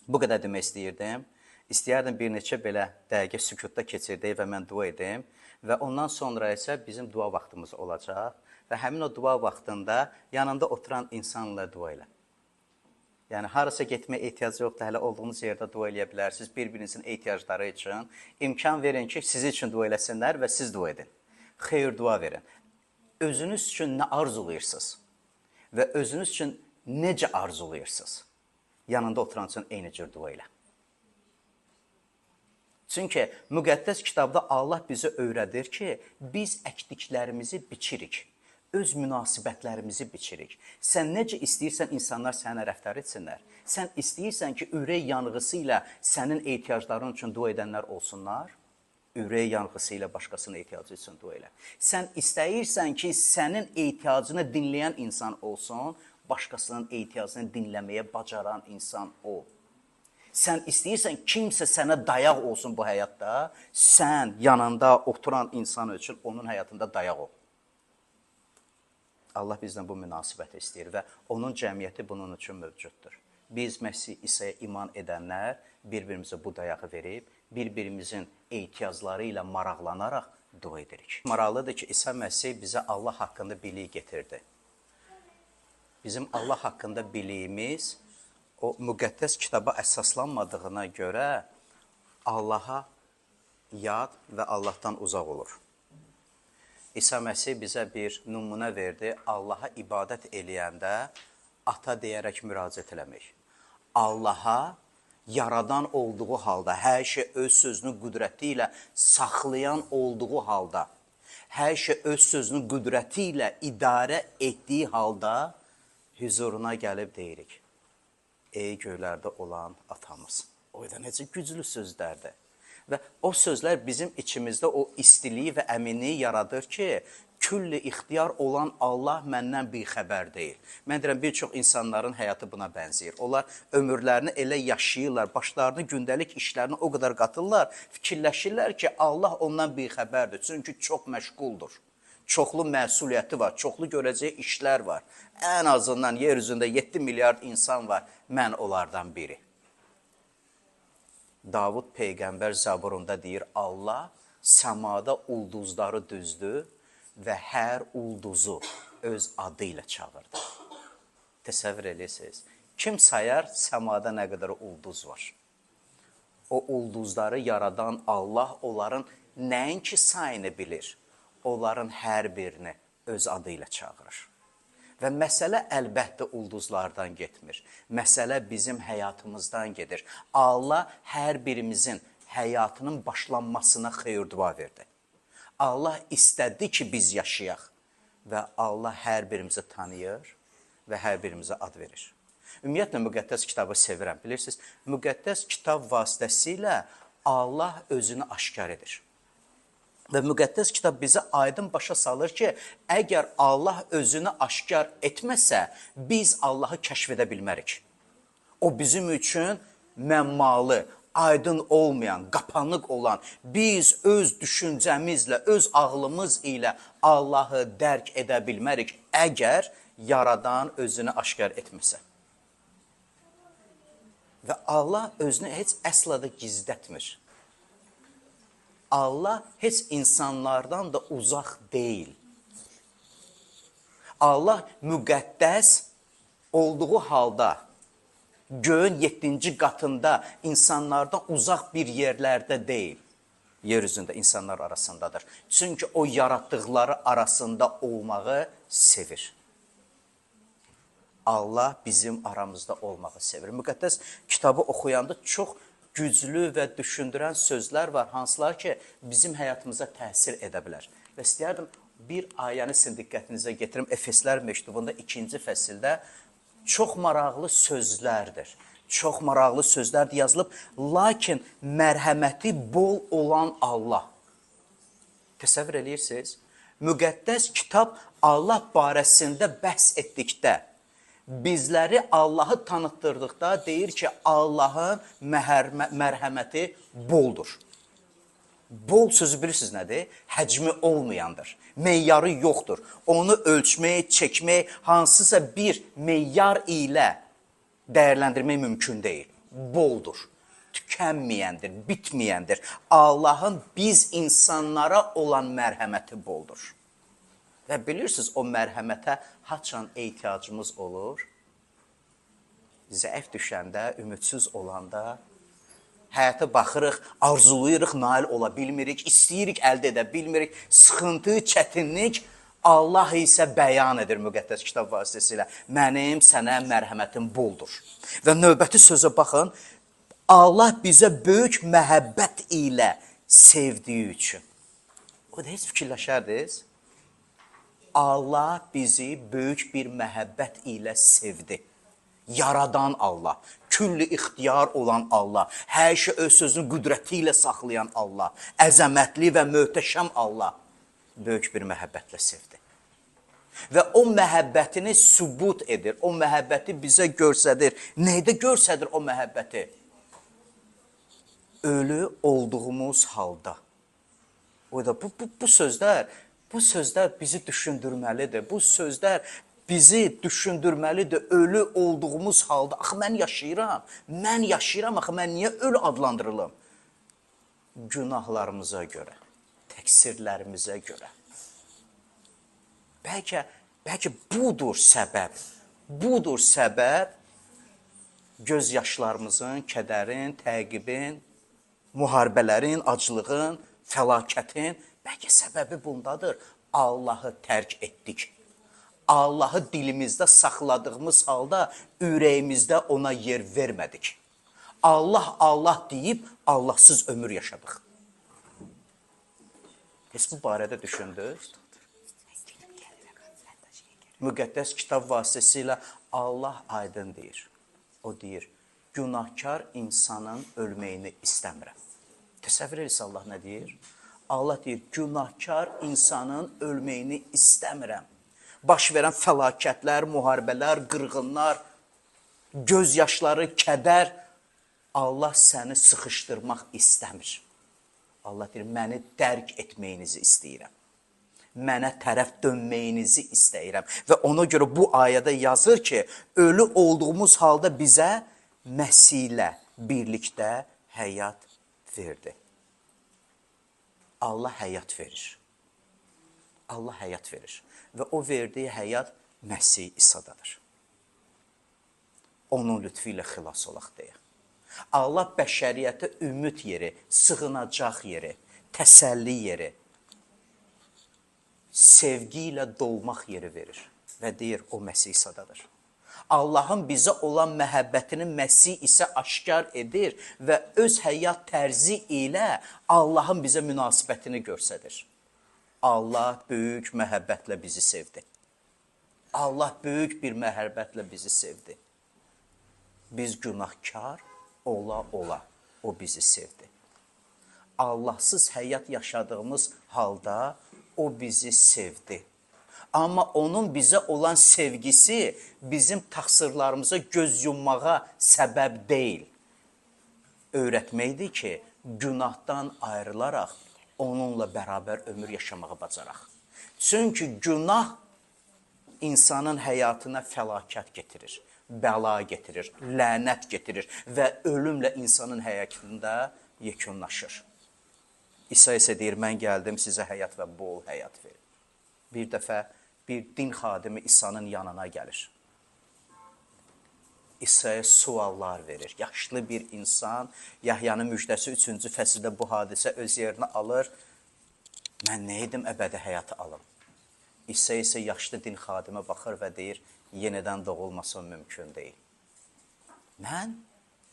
Bu qədər demək istəyirdim. İstəyərdim bir neçə belə dəqiqə sükutda keçirdək və mən dua edim və ondan sonra isə bizim dua vaxtımız olacaq və həmin o dua vaxtında yanında oturan insanla dua elə. Yəni, harasa getməyə ehtiyac yoxdur, hələ olduğunuz yerdə dua eləyə bilərsiniz. Bir-birinizin ehtiyacları üçün imkan verin ki, siz üçün dua eləsinlər və siz dua edin. Xeyir dua verin. Özünüz üçün nə arzulayırsınız və özünüz üçün necə arzulayırsınız? Yanında oturan üçün eyni cür dua elə. Çünki müqəddəs kitabda Allah bizə öyrədir ki, biz əkdiklərimizi biçirik, öz münasibətlərimizi biçirik. Sən necə istəyirsən insanlar sənə rəftar etsinlər. Sən istəyirsən ki, ürək yanğısı ilə sənin ehtiyacların üçün dua edənlər olsunlar, ürək yanğısı ilə başqasının ehtiyacı üçün dua elə. Sən istəyirsən ki, sənin ehtiyacını dinləyən insan olsun, başqasının ehtiyacını dinləməyə bacaran insan ol. Sən istəyirsən kimsə sənə dayaq olsun bu həyatda, sən yanında oturan insan üçün onun həyatında dayaq ol. Allah bizdən bu münasibəti istəyir və onun cəmiyyəti bunun üçün mövcuddur. Biz Məsih İsa'ya iman edənlər bir-birimizə bu dayağı verib, bir-birimizin ehtiyacları ilə maraqlanaraq dua edirik. Maraqlıdır ki, İsa Məsih bizə Allah haqqında bilik getirdi. Bizim Allah haqqında biliyimiz o müqəddəs kitaba əsaslanmadığına görə Allaha yad və Allahdan uzaq olur. İsa Məsih bizə bir nümunə verdi, Allaha ibadət eləyəndə ata deyərək müraciət eləmək. Allaha yaradan olduğu halda, hər şey öz sözünün qüdrəti ilə saxlayan olduğu halda, hər şey öz sözünün qüdrəti ilə idarə etdiyi halda hüzuruna gəlib deyirik. Ey göylərdə olan atamız. O da necə güclü sözlərdir. Və o sözlər bizim içimizdə o istiliyi və əminliyi yaradır ki, külli ixtiyar olan Allah məndən bixəbər deyil. Mən deyirəm, bir çox insanların həyatı buna bənzəyir. Onlar ömürlərini elə yaşayırlar, başlarını gündəlik işlərini o qədər qatırlar, fikirləşirlər ki, Allah ondan bixəbərdir. Çünki çox məşğuldur. Çoxlu məsuliyyəti var, çoxlu görəcəyi işlər var. Ən azından yer üzündə 7 milyard insan var, mən onlardan biri. Davud Peyğəmbər Zaburunda deyir, Allah səmada ulduzları düzdü və hər ulduzu öz adı ilə çağırdı. Təsəvvür edirsiniz. Kim sayar səmada nə qədər ulduz var? O ulduzları yaradan Allah onların nəinki sayını bilir, onların hər birini öz adı ilə çağırır. Və məsələ əlbəttə ulduzlardan getmir. Məsələ bizim həyatımızdan gedir. Allah hər birimizin həyatının başlanmasına xeyir-dua verdi. Allah istədi ki, biz yaşayaq və Allah hər birimizi tanıyır və hər birimizə ad verir. Ümumiyyətlə, müqəddəs kitabı sevirəm, bilirsiniz. Müqəddəs kitab vasitəsilə Allah özünü aşkar edir. Və müqəddəs kitab bizi aydın başa salır ki, əgər Allah özünü aşkar etməsə, biz Allahı kəşf edə bilmərik. O bizim üçün məmmalı, aydın olmayan, qapanıq olan, biz öz düşüncəmizlə, öz ağlımız ilə Allahı dərk edə bilmərik, əgər yaradan özünü aşkar etməsə. Və Allah özünü heç əsla da gizlətmir. Allah heç insanlardan da uzaq deyil. Allah müqəddəs olduğu halda, göyün 7-ci qatında insanlardan uzaq bir yerlərdə deyil. Yer üzündə insanlar arasındadır. Çünki o yaratdıqları arasında olmağı sevir. Allah bizim aramızda olmağı sevir. Müqəddəs kitabı oxuyanda çox güclü və düşündürən sözlər var, hansılar ki, bizim həyatımıza təsir edə bilər. Və istəyərdim, bir ayəni sizin diqqətinizə getirim. Efeslər məktubunda 2-ci fəsildə çox maraqlı sözlərdir. Çox maraqlı sözlərdir yazılıb. Lakin mərhəməti bol olan Allah. Təsəvvür edirsiniz? Müqəddəs kitab Allah barəsində bəhs etdikdə, bizləri Allahı tanıtdırdıqda deyir ki, Allahın mərhəməti boldur. Bol sözü bilirsiniz nədir? Həcmi olmayandır. Meyyarı yoxdur. Onu ölçmək, çəkmək, hansısa bir meyyar ilə dəyərləndirmək mümkün deyil. Boldur. Tükənməyəndir, bitməyəndir. Allahın biz insanlara olan mərhəməti boldur. Və bilirsiniz, o mərhəmətə haçan ehtiyacımız olur? Zəif düşəndə, ümidsiz olanda, həyata baxırıq, arzulayırıq, nail ola bilmirik, istəyirik, əldə edə bilmirik, sıxıntı, çətinlik, Allah isə bəyan edir müqəddəs kitab vasitəsilə. Mənim sənə mərhəmətim boldur. Və növbəti sözə baxın, Allah bizə böyük məhəbbət ilə sevdiyi üçün. O da heç fikirləşərdiniz? Allah bizi böyük bir məhəbbət ilə sevdi. Yaradan Allah, külli ixtiyar olan Allah, hər şey öz sözünün qüdrəti ilə saxlayan Allah, əzəmətli və möhtəşəm Allah böyük bir məhəbbətlə sevdi. Və o məhəbbətini sübut edir, o məhəbbəti bizə göstərir. Neydə göstərir o məhəbbəti? Ölü olduğumuz halda. O da bu sözlər bizi düşündürməlidir. Bu sözlər bizi düşündürməlidir. Ölü olduğumuz halda. Axı mən yaşayıram, axı mən niyə ölü adlandırılım? Günahlarımıza görə, təqsirlərimizə görə. Bəlkə budur səbəb göz yaşlarımızın, kədərin, təqibin, müharibələrin, aclığın, fəlakətin, bəlkə səbəbi bundadır. Allahı tərk etdik. Allahı dilimizdə saxladığımız halda ürəyimizdə ona yer vermədik. Allah deyib Allahsız ömür yaşadıq. Heç bu barədə düşündünüz? Müqəddəs kitab vasitəsilə Allah aydın deyir. O deyir, günahkar insanın ölməyini istəmirəm. Təsəvvür edirsə Allah nə deyir? Allah deyir, günahkar insanın ölməyini istəmirəm. Baş verən fəlakətlər, müharibələr, qırğınlar, göz yaşları, kədər, Allah səni sıxışdırmaq istəmir. Allah deyir, məni dərk etməyinizi istəyirəm. Mənə tərəf dönməyinizi istəyirəm. Və ona görə bu ayədə yazır ki, ölü olduğumuz halda bizə Məsih ilə birlikdə həyat verdi. Allah həyat verir. Allah həyat verir. Və o verdiyi həyat Məsih İsa'dadır. Onun lütfü ilə xilas olaq deyə. Allah bəşəriyyətə ümid yeri, sığınacaq yeri, təsəlli yeri, sevgi ilə dolmaq yeri verir. Və deyir, o Məsih İsa'dadır. Allahın bizə olan məhəbbətini Məsih isə aşkar edir və öz həyat tərzi ilə Allahın bizə münasibətini göstərir. Allah böyük məhəbbətlə bizi sevdi. Allah böyük bir məhəbbətlə bizi sevdi. Biz günahkar ola o bizi sevdi. Allahsız həyat yaşadığımız halda o bizi sevdi. Amma onun bizə olan sevgisi bizim təqsirlərimize göz yummağa səbəb deyil. Öyrətməkdir ki, günahdan ayrılaraq onunla bərabər ömür yaşamağı bacaraq. Çünki günah insanın həyatına fəlakət getirir, bəla getirir, lənət getirir və ölümlə insanın həyatında yekunlaşır. İsa isə deyir, mən gəldim sizə həyat və bol həyat verim. Bir dəfə bir din xadimi İsa'nın yanına gəlir. İsa'ya suallar verir. Yaşlı bir insan, Yahyanın müjdəsi 3-cü fəsildə bu hadisə öz yerini alır. Mən nə edim əbədi həyatı alım? İsa isə yaşlı din xadimə baxır və deyir, yenidən doğulması mümkün deyil. Mən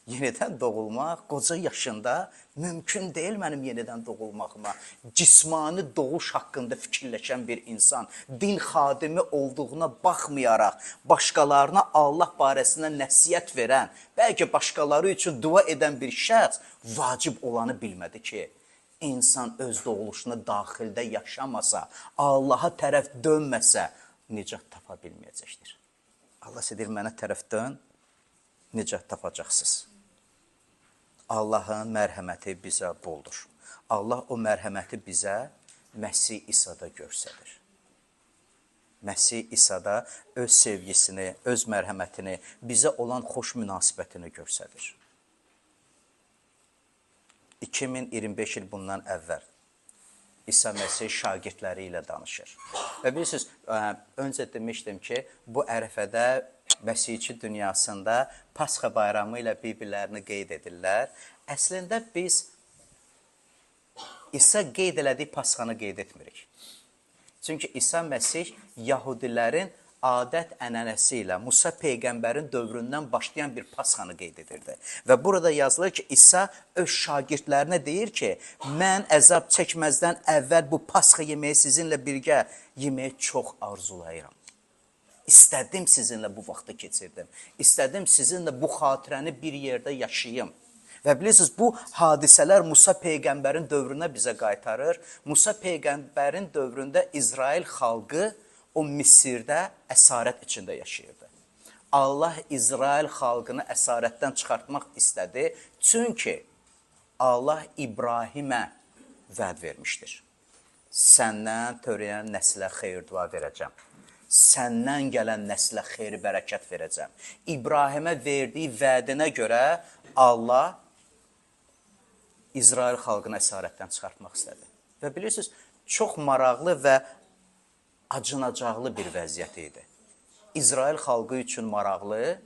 yenidən doğulmaq, qoca yaşında mümkün deyil mənim yenidən doğulmağıma. Cismani doğuş haqqında fikirləşən bir insan, din xadimi olduğuna baxmayaraq, başqalarına Allah barəsində nəsiyyət verən, bəlkə başqaları üçün dua edən bir şəxs vacib olanı bilmədi ki, insan öz doğuluşunu daxildə yaşamasa, Allaha tərəf dönməsə, nicat tapa bilməyəcəkdir. Allah deyir, mənə tərəf dön, nicat tapacaqsınız. Allahın mərhəməti bizə boldur. Allah o mərhəməti bizə Məsih İsa'da göstərir. Məsih İsa'da öz sevgisini, öz mərhəmətini, bizə olan xoş münasibətini göstərir. 2025 il bundan əvvəl İsa Məsih şagirdləri ilə danışır. Və bilirsiniz, öncə demişdim ki, bu ərəfədə Məsihçi dünyasında Pasxa bayramı ilə bir-birlərini qeyd edirlər. Əslində biz İsa qeyd elədiyi Pasxanı qeyd etmirik. Çünki İsa Məsih Yahudilərin adət-ənənəsi ilə Musa Peyğəmbərin dövründən başlayan bir Pasxanı qeyd edirdi. Və burada yazılır ki, İsa öz şagirdlərinə deyir ki, mən əzab çəkməzdən əvvəl bu Pasxa yeməyi sizinlə birgə yeməyi çox arzulayıram. İstədim sizinlə bu vaxtı keçirdim. İstədim sizinlə bu xatirəni bir yerdə yaşayım. Və bilirsiniz, bu hadisələr Musa Peyğəmbərin dövrünə bizə qaytarır. Musa Peyğəmbərin dövründə İsrail xalqı o Misirdə əsarət içində yaşayırdı. Allah İsrail xalqını əsarətdən çıxartmaq istədi. Çünki Allah İbrahimə vəd vermişdir. Səndən törəyən nəslə xeyir dua verəcəm. Səndən gələn nəslə xeyri bərəkət verəcəm. İbrahimə verdiyi vədinə görə Allah İsrail xalqını əsarətdən çıxartmaq istədi. Və bilirsiniz, çox maraqlı və acınacaqlı bir vəziyyət idi. İsrail xalqı üçün maraqlı,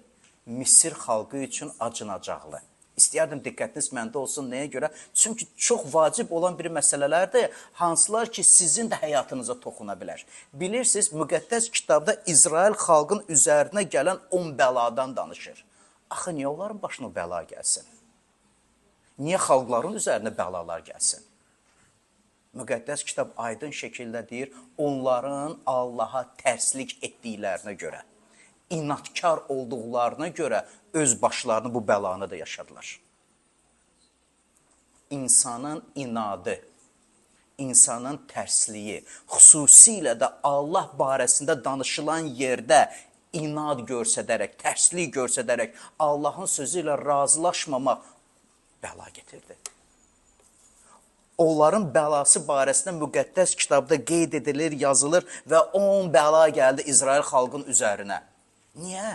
Misir xalqı üçün acınacaqlı. İstəyərdim diqqətiniz məndə olsun, nəyə görə? Çünki çox vacib olan bir məsələlərdir, hansılar ki, sizin də həyatınıza toxuna bilər. Bilirsiniz, müqəddəs kitabda İsrail xalqın üzərinə gələn 10 bəladan danışır. Axı, niyə onların başına bəla gəlsin? Niyə xalqların üzərinə bəlalar gəlsin? Müqəddəs kitab aydın şəkildə deyir, onların Allaha tərslik etdiklərinə görə, inadkar olduqlarına görə öz başlarını bu bəlanı da yaşadılar. insanın inadı, insanın tərsliyi, xüsusilə də Allah barəsində danışılan yerdə inad göstərərək, tərslik göstərərək, Allahın sözü ilə razılaşmamaq bəla getirdi. Onların bəlası barəsində müqəddəs kitabda qeyd edilir, yazılır və 10 bəla gəldi İsrail xalqın üzərinə. Niyə?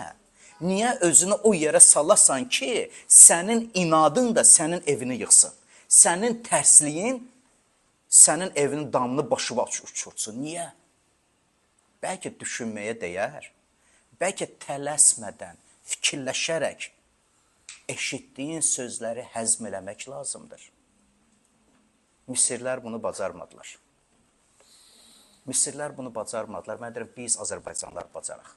Niyə özünü o yerə salasan ki, sənin inadın da sənin evini yıxsın? Sənin tərsliyin sənin evinin damını başıva uçursun. Niyə? Bəlkə düşünməyə dəyər, bəlkə tələsmədən, fikirləşərək eşitdiyin sözləri həzm eləmək lazımdır. Misirlər bunu bacarmadılar. Misirlər bunu bacarmadılar. Mən deyirəm, biz Azərbaycanlılar bacaraq.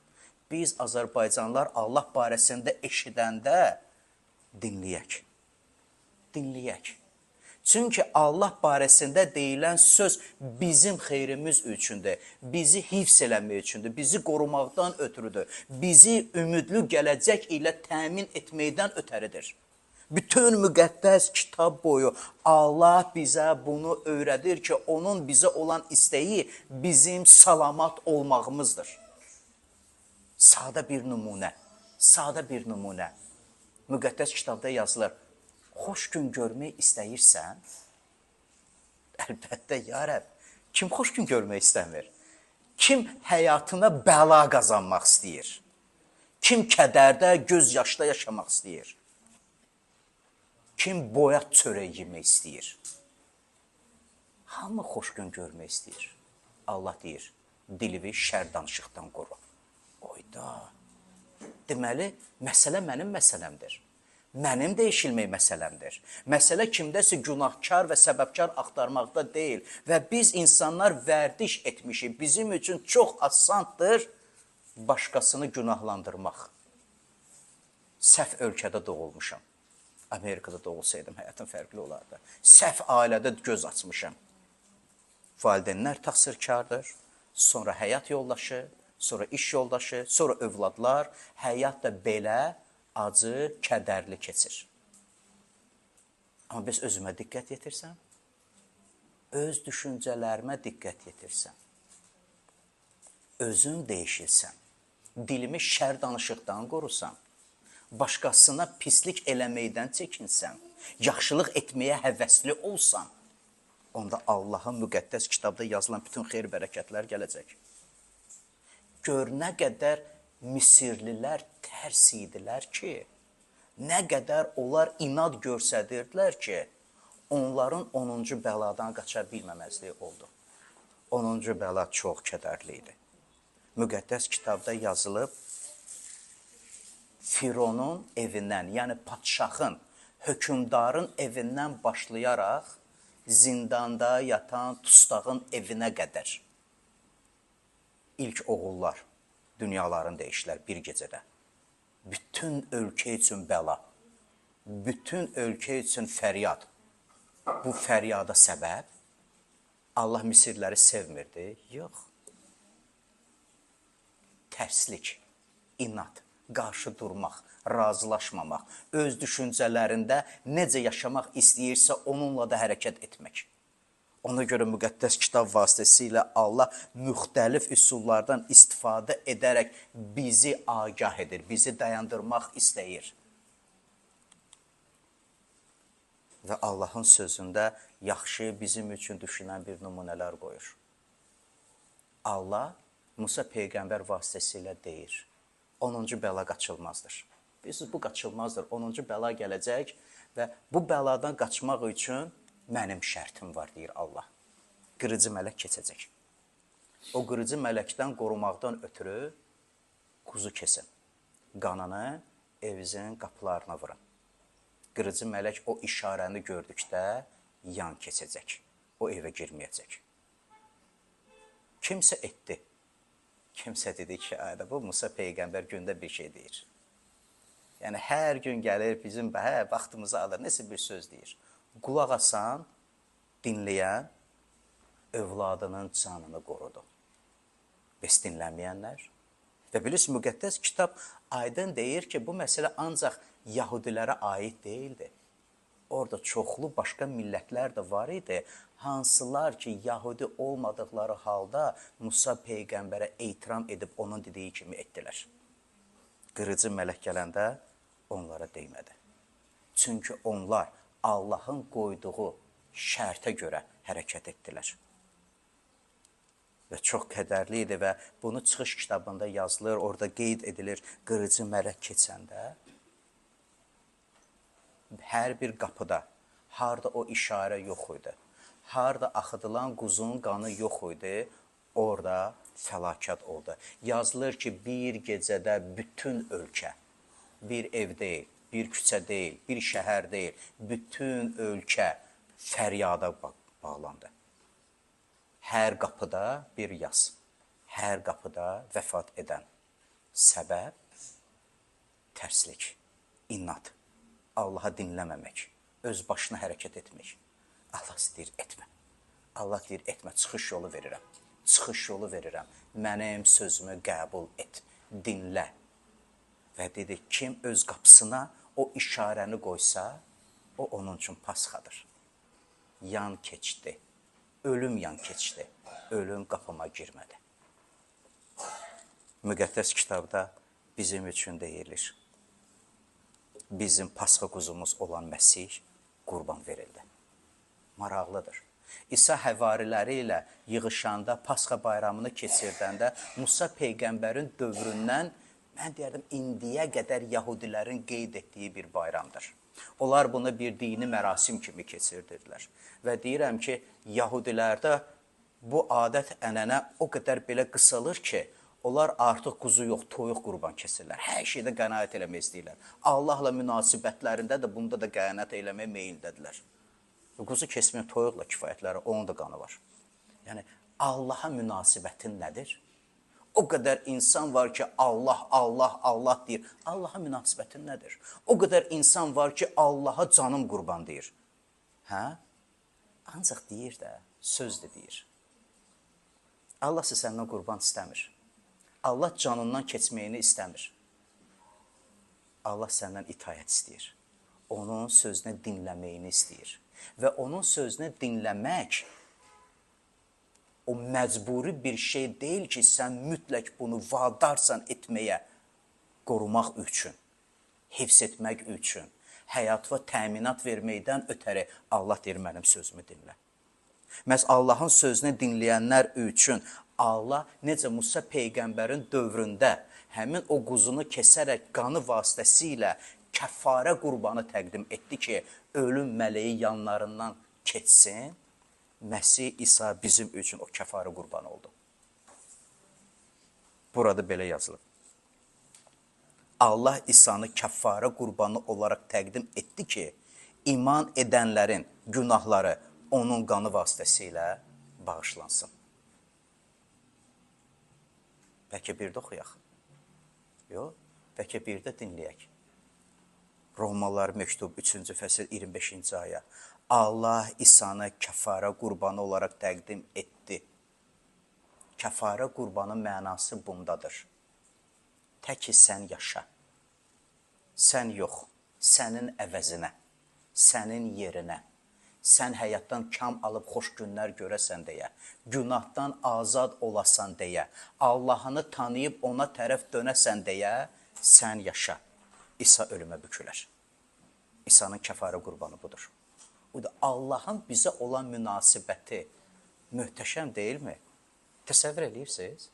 Biz Azərbaycanlılar Allah barəsində eşidəndə dinləyək. Dinləyək. Çünki Allah barəsində deyilən söz bizim xeyrimiz üçündür, bizi hifz eləmək üçündür, bizi qorumaqdan ötürüdür, bizi ümidli gələcək ilə təmin etməkdən ötəridir. Bütün müqəddəs kitab boyu Allah bizə bunu öyrədir ki, onun bizə olan istəyi bizim salamat olmağımızdır. Sadə bir nümunə, sadə bir nümunə. Müqəddəs kitabda yazılır. Xoş gün görmək istəyirsən? Əlbəttə, ya Rəbb, kim xoş gün görmək istəmir? Kim həyatına bəla qazanmaq istəyir? Kim kədərdə, göz yaşda yaşamaq istəyir? Kim boyat çörək yemək istəyir? Hamı xoş gün görmək istəyir. Allah deyir, dilini şər danışıqdan qoru. Oyda. Deməli, məsələ mənim məsələmdir. Mənim dəyişilmək məsələmdir. Məsələ kimdəsə günahkar və səbəbkar axtarmaqda deyil. Və biz insanlar vərdiş etmişik. Bizim üçün çox asandır başqasını günahlandırmaq. Səhv ölkədə doğulmuşam. Amerikada doğulsaydım həyatım fərqli olardı. Səhv ailədə göz açmışam. Valideynlər təqsirkardır. Sonra həyat yoldaşı, sonra iş yoldaşı, sonra övladlar. Həyat da belə acı, kədərli keçir. Amma biz özümə diqqət yetirsəm, öz düşüncələrimə diqqət yetirsəm, özüm dəyişilsəm, dilimi şər danışıqdan qorusam, başqasına pislik eləməkdən çəkinsəm, yaxşılıq etməyə həvəsli olsam, onda Allahın müqəddəs kitabda yazılan bütün xeyir bərəkətlər gələcək. Gör nə qədər Misirlilər tərs idilər ki, nə qədər onlar inad göstərirdilər ki, onların 10-cu bəladan qaça bilməməzliyi oldu. 10-cu bəla çox kədərli idi. Müqəddəs kitabda yazılıb, Fironun evindən, yəni padşahın, hökümdarın evindən başlayaraq, zindanda yatan Tustağın evinə qədər ilk oğullar dünyalarını dəyişdilər bir gecədə. Bütün ölkə üçün bəla, bütün ölkə üçün fəryad. Bu fəryada səbəb Allah Misirləri sevmirdi? Yox. Tərslik, inad, qarşı durmaq, razılaşmamaq, öz düşüncələrində necə yaşamaq istəyirsə onunla da hərəkət etmək. Ona görə müqəddəs kitab vasitəsilə Allah müxtəlif üsullardan istifadə edərək bizi agah edir, bizi dayandırmaq istəyir. Və Allahın sözündə yaxşı bizim üçün düşünən bir nümunələr qoyur. Allah Musa Peyğəmbər vasitəsilə deyir, 10-cu bəla qaçılmazdır. Bilirsiniz, bu qaçılmazdır, 10-cu bəla gələcək və bu bəladan qaçmaq üçün mənim şərtim var, deyir Allah. Qırıcı mələk keçəcək. O qırıcı mələkdən qorumaqdan ötürü quzu kesin. Qanını evinizin qapılarına vurun. Qırıcı mələk o işarəni gördükdə yan keçəcək. O evə girməyəcək. Kimsə etdi. Kimsə dedi ki, bu Musa Peyğəmbər gündə bir şey deyir. Yəni, hər gün gəlir bizim vaxtımızı alır, nəsə bir söz deyir. Qulaq asan, dinləyən, övladının canını qorudu. Bəs dinləməyənlər? Və bilirsiniz, müqəddəs kitab aydın deyir ki, bu məsələ ancaq Yahudilərə aid deyildi. Orada çoxlu başqa millətlər də var idi. Hansılar ki, Yahudi olmadıqları halda Musa Peyğəmbərə ehtiram edib onun dediyi kimi etdilər. Qırıcı mələk gələndə onlara deymədi. Çünki onlar Allahın qoyduğu şərtə görə hərəkət etdilər. Və çox qədərli idi və bunu çıxış kitabında yazılır, orada qeyd edilir, qırıcı mələk keçəndə hər bir qapıda, harda o işarə yox idi, harda axıdılan quzun qanı yox idi, orada fəlakət oldu. Yazılır ki, bir gecədə bütün ölkə, bir ev deyil, bir küçə deyil, bir şəhər deyil, bütün ölkə fəryada bağlandı. Hər qapıda bir yas, hər qapıda vəfat edən. Səbəb tərslik, inat, Allaha dinləməmək, öz başına hərəkət etmək. Allah deyir, etmə. Allah deyir, etmə, çıxış yolu verirəm. Çıxış yolu verirəm. Mənim sözümü qəbul et, dinlə. Və dedi, kim öz qapısına o işarəni qoysa, o onun üçün pasxadır. Yan keçdi. Ölüm yan keçdi. Ölüm qapıma girmədi. Müqəddəs kitabda bizim üçün deyilir. Bizim pasxa quzumuz olan Məsih qurban verildi. Maraqlıdır. İsa həvariləri ilə yığışanda, pasxa bayramını keçirdəndə Musa Peyğəmbərin dövründən, mən deyərdim, indiyə qədər Yahudilərin qeyd etdiyi bir bayramdır. Onlar bunu bir dini mərasim kimi keçirdirdilər. Və deyirəm ki, Yahudilərdə bu adət ənənə o qədər belə qısalır ki, onlar artıq quzu yox, toyuq qurban kesirlər. Hər şeydə qənaət eləmək istəyirlər. Allahla münasibətlərində də bunda da qənaət eləmək meyildədirlər. Quzu kesmək toyuqla kifayətləri, onun da qanı var. Yəni, Allaha münasibətin nədir? O qədər insan var ki, Allah, Allah, Allah deyir. Allaha münasibətin nədir? O qədər insan var ki, Allaha canım qurban deyir. Hə? Ancaq deyir də, söz də deyir. Allah səndən qurban istəmir. Allah canından keçməyini istəmir. Allah səndən itayət istəyir. Onun sözünü dinləməyini istəyir. Və onun sözünü dinləmək o məcburi bir şey deyil ki, sən mütləq bunu vadarsan etməyə, qorumaq üçün, hifz etmək üçün, həyat və təminat verməkdən ötəri Allah deyir, mənim sözümü dinlə. Məhz Allahın sözünü dinləyənlər üçün Allah necə Musa Peyğəmbərin dövründə həmin o quzunu kesərək qanı vasitəsilə kəffarə qurbanı təqdim etdi ki, ölüm mələyi yanlarından keçsin, Məsih İsa bizim üçün o kəffarə qurbanı oldu. Burada belə yazılıb. Allah İsa'nı kəffarə qurbanı olaraq təqdim etdi ki, iman edənlərin günahları onun qanı vasitəsilə bağışlansın. Bəlkə bir də oxuyaq. Yox, bəlkə bir də dinləyək. Romalılar məktub 3-cü fəsil 25-ci aya. Allah İsa'nı kəffarə qurbanı olaraq təqdim etdi. Kəffarə qurbanın mənası bundadır. Tək ki, sən yaşa. Sən yox, sənin əvəzinə, sənin yerinə. Sən həyatdan kam alıb xoş günlər görəsən deyə, günahdan azad olasan deyə, Allahını tanıyıb ona tərəf dönəsən deyə, sən yaşa. İsa ölümə bükülər. İsa'nın kəffarə qurbanı budur. Bu da Allahın bizə olan münasibəti möhtəşəm deyilmi? Təsəvvür edirsiniz?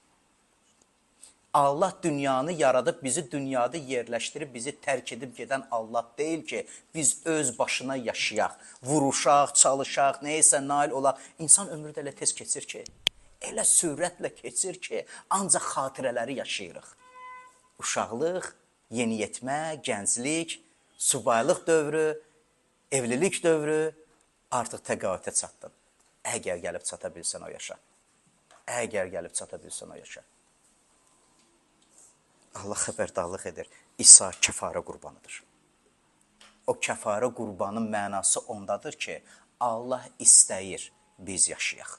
Allah dünyanı yaradıb, bizi dünyada yerləşdirib, bizi tərk edib gedən Allah deyil ki, biz öz başına yaşayaq, vuruşaq, çalışaq, neysə nail olaq. İnsan ömrü də elə tez keçir ki, elə sürətlə keçir ki, ancaq xatirələri yaşayırıq. Uşaqlıq, yeniyetmə, gənclik, subaylıq dövrü, evlilik dövrü artıq təqavətə çatdın. Əgər gəlib çata bilsən o yaşa. Əgər gəlib çata bilsən o yaşa. Allah xəbərdarlıq edir. İsa kəffarə qurbanıdır. O kəffarə qurbanın mənası ondadır ki, Allah istəyir biz yaşayaq.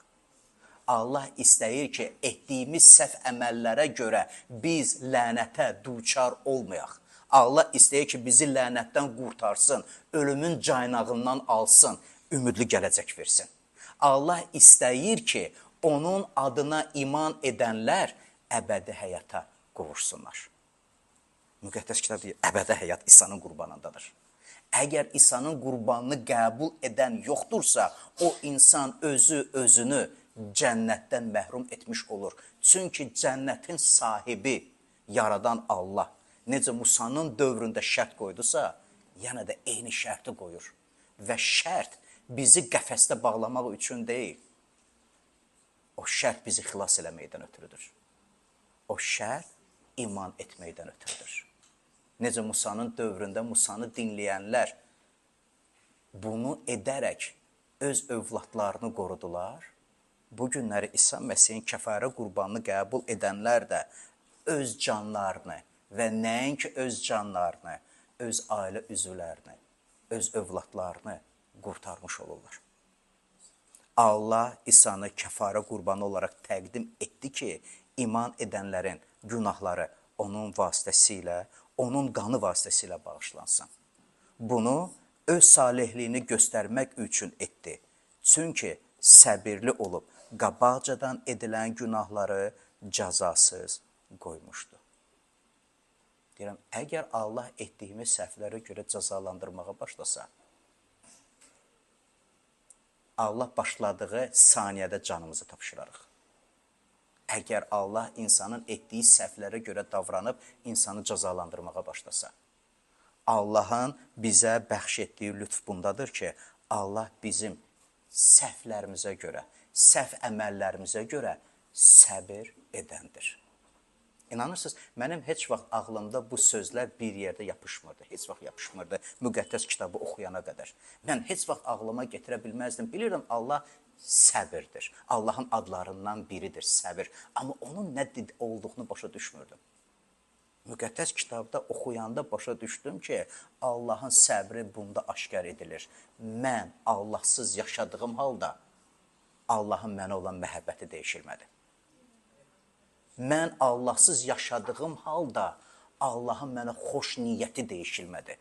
Allah istəyir ki, etdiyimiz səhv əməllərə görə biz lənətə duçar olmayaq. Allah istəyir ki, bizi lənətdən qurtarsın, ölümün caynağından alsın, ümidli gələcək versin. Allah istəyir ki, onun adına iman edənlər əbədi həyata qovuşsunlar. Müqəddəs kitab deyir, əbədi həyat İsa'nın qurbanındadır. Əgər İsa'nın qurbanını qəbul edən yoxdursa, o insan özünü cənnətdən məhrum etmiş olur. Çünki cənnətin sahibi, yaradan Allah, necə Musanın dövründə şərt qoydusa, yenə də eyni şərti qoyur. Və şərt bizi qəfəsdə bağlamaq üçün deyil. O şərt bizi xilas eləməkdən ötürüdür. O şərt iman etməkdən ötürüdür. Necə Musanın dövründə Musanı dinləyənlər bunu edərək öz övladlarını qorudular. Bu günləri İsa Məsihin kəfərə qurbanını qəbul edənlər də öz canlarını və nəinki öz canlarını, öz ailə üzvlərini, öz övladlarını qurtarmış olurlar. Allah İsa'nı kəfərə qurbanı olaraq təqdim etdi ki, iman edənlərin günahları onun vasitəsilə, onun qanı vasitəsilə bağışlansın. Bunu öz salihliyini göstərmək üçün etdi. Çünki səbirli olub, qabaqcadan edilən günahları cəzasız qoymuşdu. Deyirəm, əgər Allah etdiyimiz səhvlərə görə cəzalandırmağa başlasa, Allah başladığı saniyədə canımızı tapşırarıq. Əgər Allah insanın etdiyi səhvlərə görə davranıb insanı cəzalandırmağa başlasa, Allahın bizə bəxş etdiyi lütf bundadır ki, Allah bizim səhvlərimizə görə, səhv əməllərimizə görə səbir edəndir. İnanırsınız, mənim heç vaxt ağlımda bu sözlər bir yerdə yapışmırdı, heç vaxt yapışmırdı müqəddəs kitabı oxuyana qədər. Mən heç vaxt ağlıma getirə bilməzdim. Bilirəm, Allah səbirdir. Allahın adlarından biridir səbir. Amma onun nə olduğunu başa düşmürdüm. Müqəddəs kitabda oxuyanda başa düşdüm ki, Allahın səbri bunda aşkar edilir. Mən Allahsız yaşadığım halda Allahın mənə olan məhəbbəti dəyişilmədi. Mən Allahsız yaşadığım halda Allahın mənə xoş niyyəti dəyişilmədi.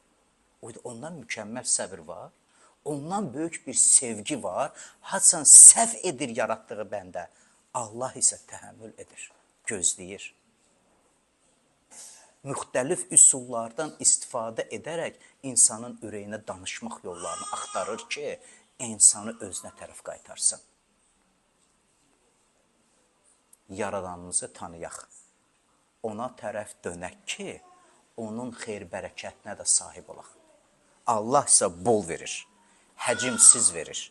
Ondan mükəmməl səbir var, ondan böyük bir sevgi var. Haçan səhv edir yaratdığı bəndə, Allah isə təhəmmül edir, gözləyir. Müxtəlif üsullardan istifadə edərək insanın ürəyinə danışmaq yollarını axtarır ki, insanı özünə tərəf qaytarsın. Yaradanımızı tanıyaq, ona tərəf dönək ki, onun xeyir-bərəkətinə də sahib olaq. Allah isə bol verir, həcimsiz verir.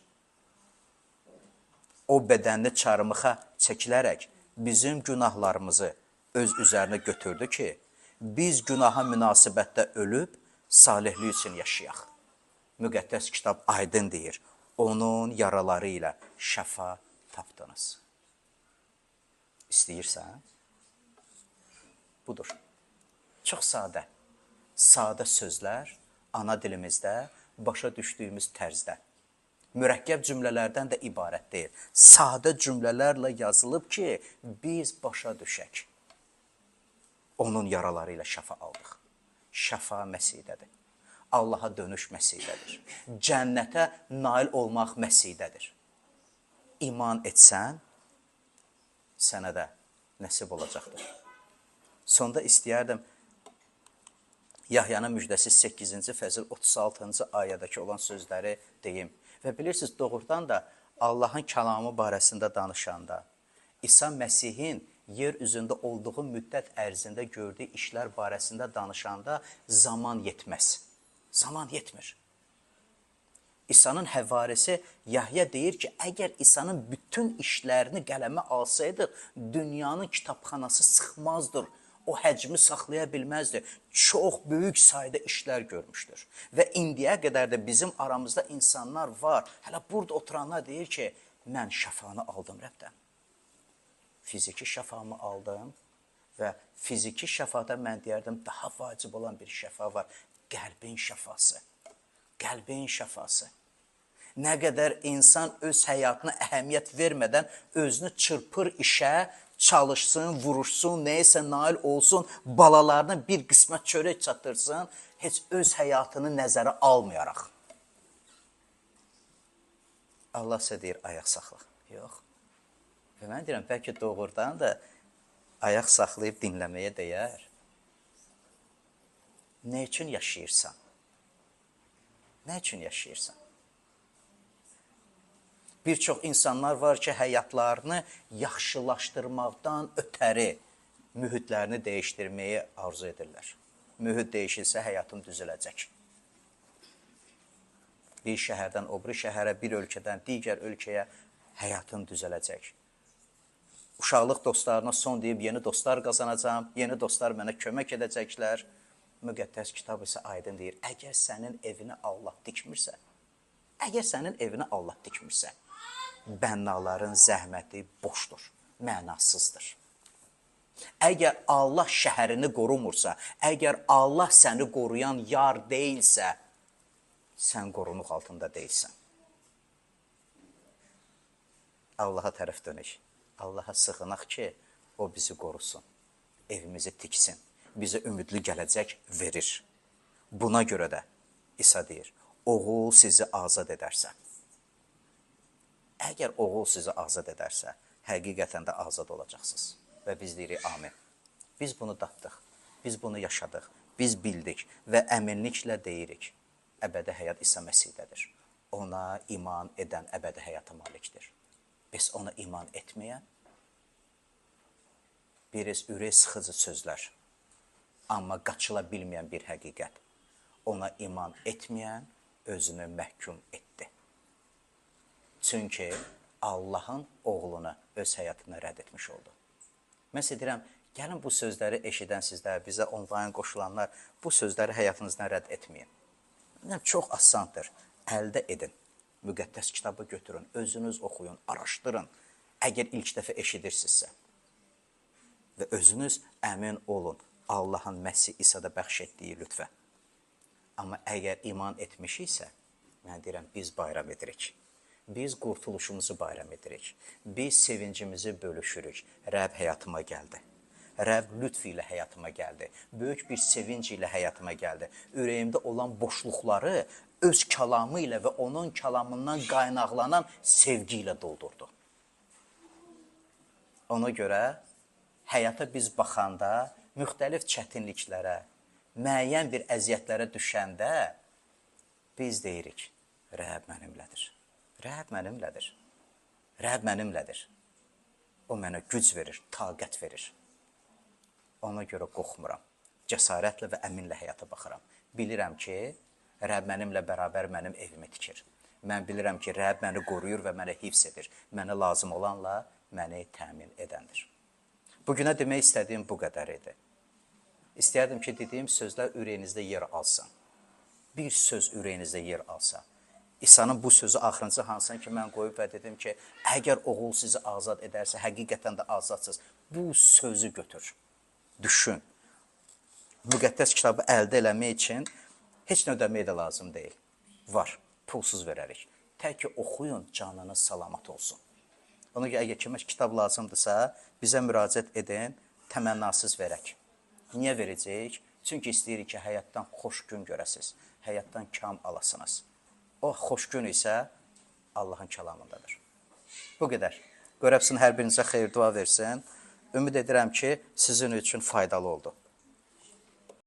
O bədənli çarmıxa çəkilərək bizim günahlarımızı öz üzərinə götürdü ki, biz günaha münasibətdə ölüb, salihlik üçün yaşayaq. Müqəddəs kitab aydın deyir, onun yaraları ilə şəfa tapdınız. İstəyirsən? Budur. Çox sadə. Sadə sözlər ana dilimizdə, başa düşdüyümüz tərzdə. Mürəkkəb cümlələrdən də ibarət deyil. Sadə cümlələrlə yazılıb ki, biz başa düşək. Onun yaraları ilə şəfa aldıq. Şəfa Məsih-dədir. Allaha dönüş Məsih-dədir. Cənnətə nail olmaq Məsih-dədir. İman etsən, sənə də nəsib olacaqdır. Sonda istəyərdim, Yahyanın müjdəsi 8-ci fəsil 36-cı ayədəki olan sözləri deyim. Və bilirsiniz, doğrudan da Allahın kəlamı barəsində danışanda, İsa Məsihin yer üzündə olduğu müddət ərzində gördüyü işlər barəsində danışanda zaman yetməz. Zaman yetmir. İsa'nın həvarisi Yahya deyir ki, əgər İsa'nın bütün işlərini qələmə alsaydıq, dünyanın kitabxanası sıxmazdır, o həcmi saxlaya bilməzdi. Çox böyük sayda işlər görmüşdür. Və indiyə qədər də bizim aramızda insanlar var. Hələ burada oturanlar deyir ki, mən şəfanı aldım Rəbdən. Fiziki şəfamı aldım və fiziki şəfada mən deyərdim, daha vacib olan bir şəfa var. Qəlbin şəfası. Qəlbin şəfası. Nə qədər insan öz həyatına əhəmiyyət vermədən özünü çırpır işə, çalışsın, vuruşsun, nəyəsə nail olsun, balalarına bir qismət çörək çatırsın, heç öz həyatını nəzərə almayaraq. Allah sizə deyir, ayaq saxla. Yox. Və mən deyirəm, bəlkə doğrudan da ayaq saxlayıb dinləməyə dəyər. Nə üçün yaşayırsan? Nə üçün yaşayırsan? Bir çox insanlar var ki, həyatlarını yaxşılaşdırmaqdan ötəri mühitlərini dəyişdirməyi arzu edirlər. Mühit dəyişilsə, həyatım düzələcək. Bir şəhərdən o biri şəhərə, bir ölkədən digər ölkəyə həyatın düzələcək. Uşaqlıq dostlarına son deyib, yeni dostlar qazanacam, yeni dostlar mənə kömək edəcəklər. Müqəddəs kitab isə aydın deyir, əgər sənin evini Allah tikmirsə, bənnaların zəhməti boşdur, mənasızdır. Əgər Allah şəhərini qorumursa, əgər Allah səni qoruyan yar deyilsə, sən qorunuq altında deyilsən. Allaha tərəf dönək. Allaha sığınaq ki, o bizi qorusun, evimizi tiksin, bizə ümidli gələcək verir. Buna görə də İsa deyir, oğul sizi azad edərsə. Əgər oğul sizi azad edərsə, həqiqətən də azad olacaqsınız. Və biz deyirik, amin. Biz bunu datdıq, biz bunu yaşadıq, biz bildik və əminliklə deyirik. Əbədi həyat İsa Məsihdədir. Ona iman edən əbədi həyata malikdir. Biz ona iman etməyən, biriz ürək sıxıcı sözlər, amma qaçıla bilməyən bir həqiqət. Ona iman etməyən özünü məhkum etdi. Çünki Allahın oğlunu öz həyatına rədd etmiş oldu. Mən sizə deyirəm, gəlin bu sözləri eşidən sizlər, bizə onlayn qoşulanlar, bu sözləri həyatınızdan rədd etməyin. Çox asandır, əldə edin, müqəddəs kitabı götürün, özünüz oxuyun, araşdırın, əgər ilk dəfə eşidirsinizsə. Və özünüz əmin olun, Allahın Məsih İsa'da bəxş etdiyi lütfə. Amma əgər iman etmişiksə, mən deyirəm, biz bayram edirik. Biz qurtuluşumuzu bayram edirik. Biz sevincimizi bölüşürük. Rəbb həyatıma gəldi. Rəbb lütf ilə həyatıma gəldi. Böyük bir sevinc ilə həyatıma gəldi. Ürəyimdə olan boşluqları öz kəlamı ilə və onun kəlamından qaynaqlanan sevgi ilə doldurdu. Ona görə həyata biz baxanda müxtəlif çətinliklərə, müəyyən bir əziyyətlərə düşəndə biz deyirik, Rəbb mənimlədir. Rəbb mənimlədir. Rəbb mənimlədir. O mənə güc verir, taqət verir. Ona görə qorxmuram. Cəsarətlə və əminlə həyata baxıram. Bilirəm ki, Rəbb mənimlə bərabər mənim evimi tikir. Mən bilirəm ki, Rəbb məni qoruyur və mənə hifz edir. Mənə lazım olanla məni təmin edəndir. Bugünə demək istədiyim bu qədər idi. İstəyərdim ki, dediyim sözlər ürəyinizdə yer alsın. Bir söz ürəyinizdə yer alsa. İsa'nın bu sözü axırıncı hansın ki, mən qoyub və dedim ki, əgər oğul sizi azad edərsə, həqiqətən də azadsınız. Bu sözü götür, düşün. Müqəddəs kitabı əldə eləmək üçün heç nə ödəmək də lazım deyil. Var, pulsuz verərik. Tək ki, oxuyun, canınız salamat olsun. Ona görə, əgər kimə kitab lazımdırsa, bizə müraciət edin, təmənnasız verək. Niyə verəcəyik? Çünki istəyirik ki, həyatdan xoş gün görəsiniz, həyatdan kam alasınız. O xoş gün isə Allahın kəlamındadır. Bu qədər. Qörəbsin hər birinizə xeyir dua versin. Ümid edirəm ki, sizin üçün faydalı oldu.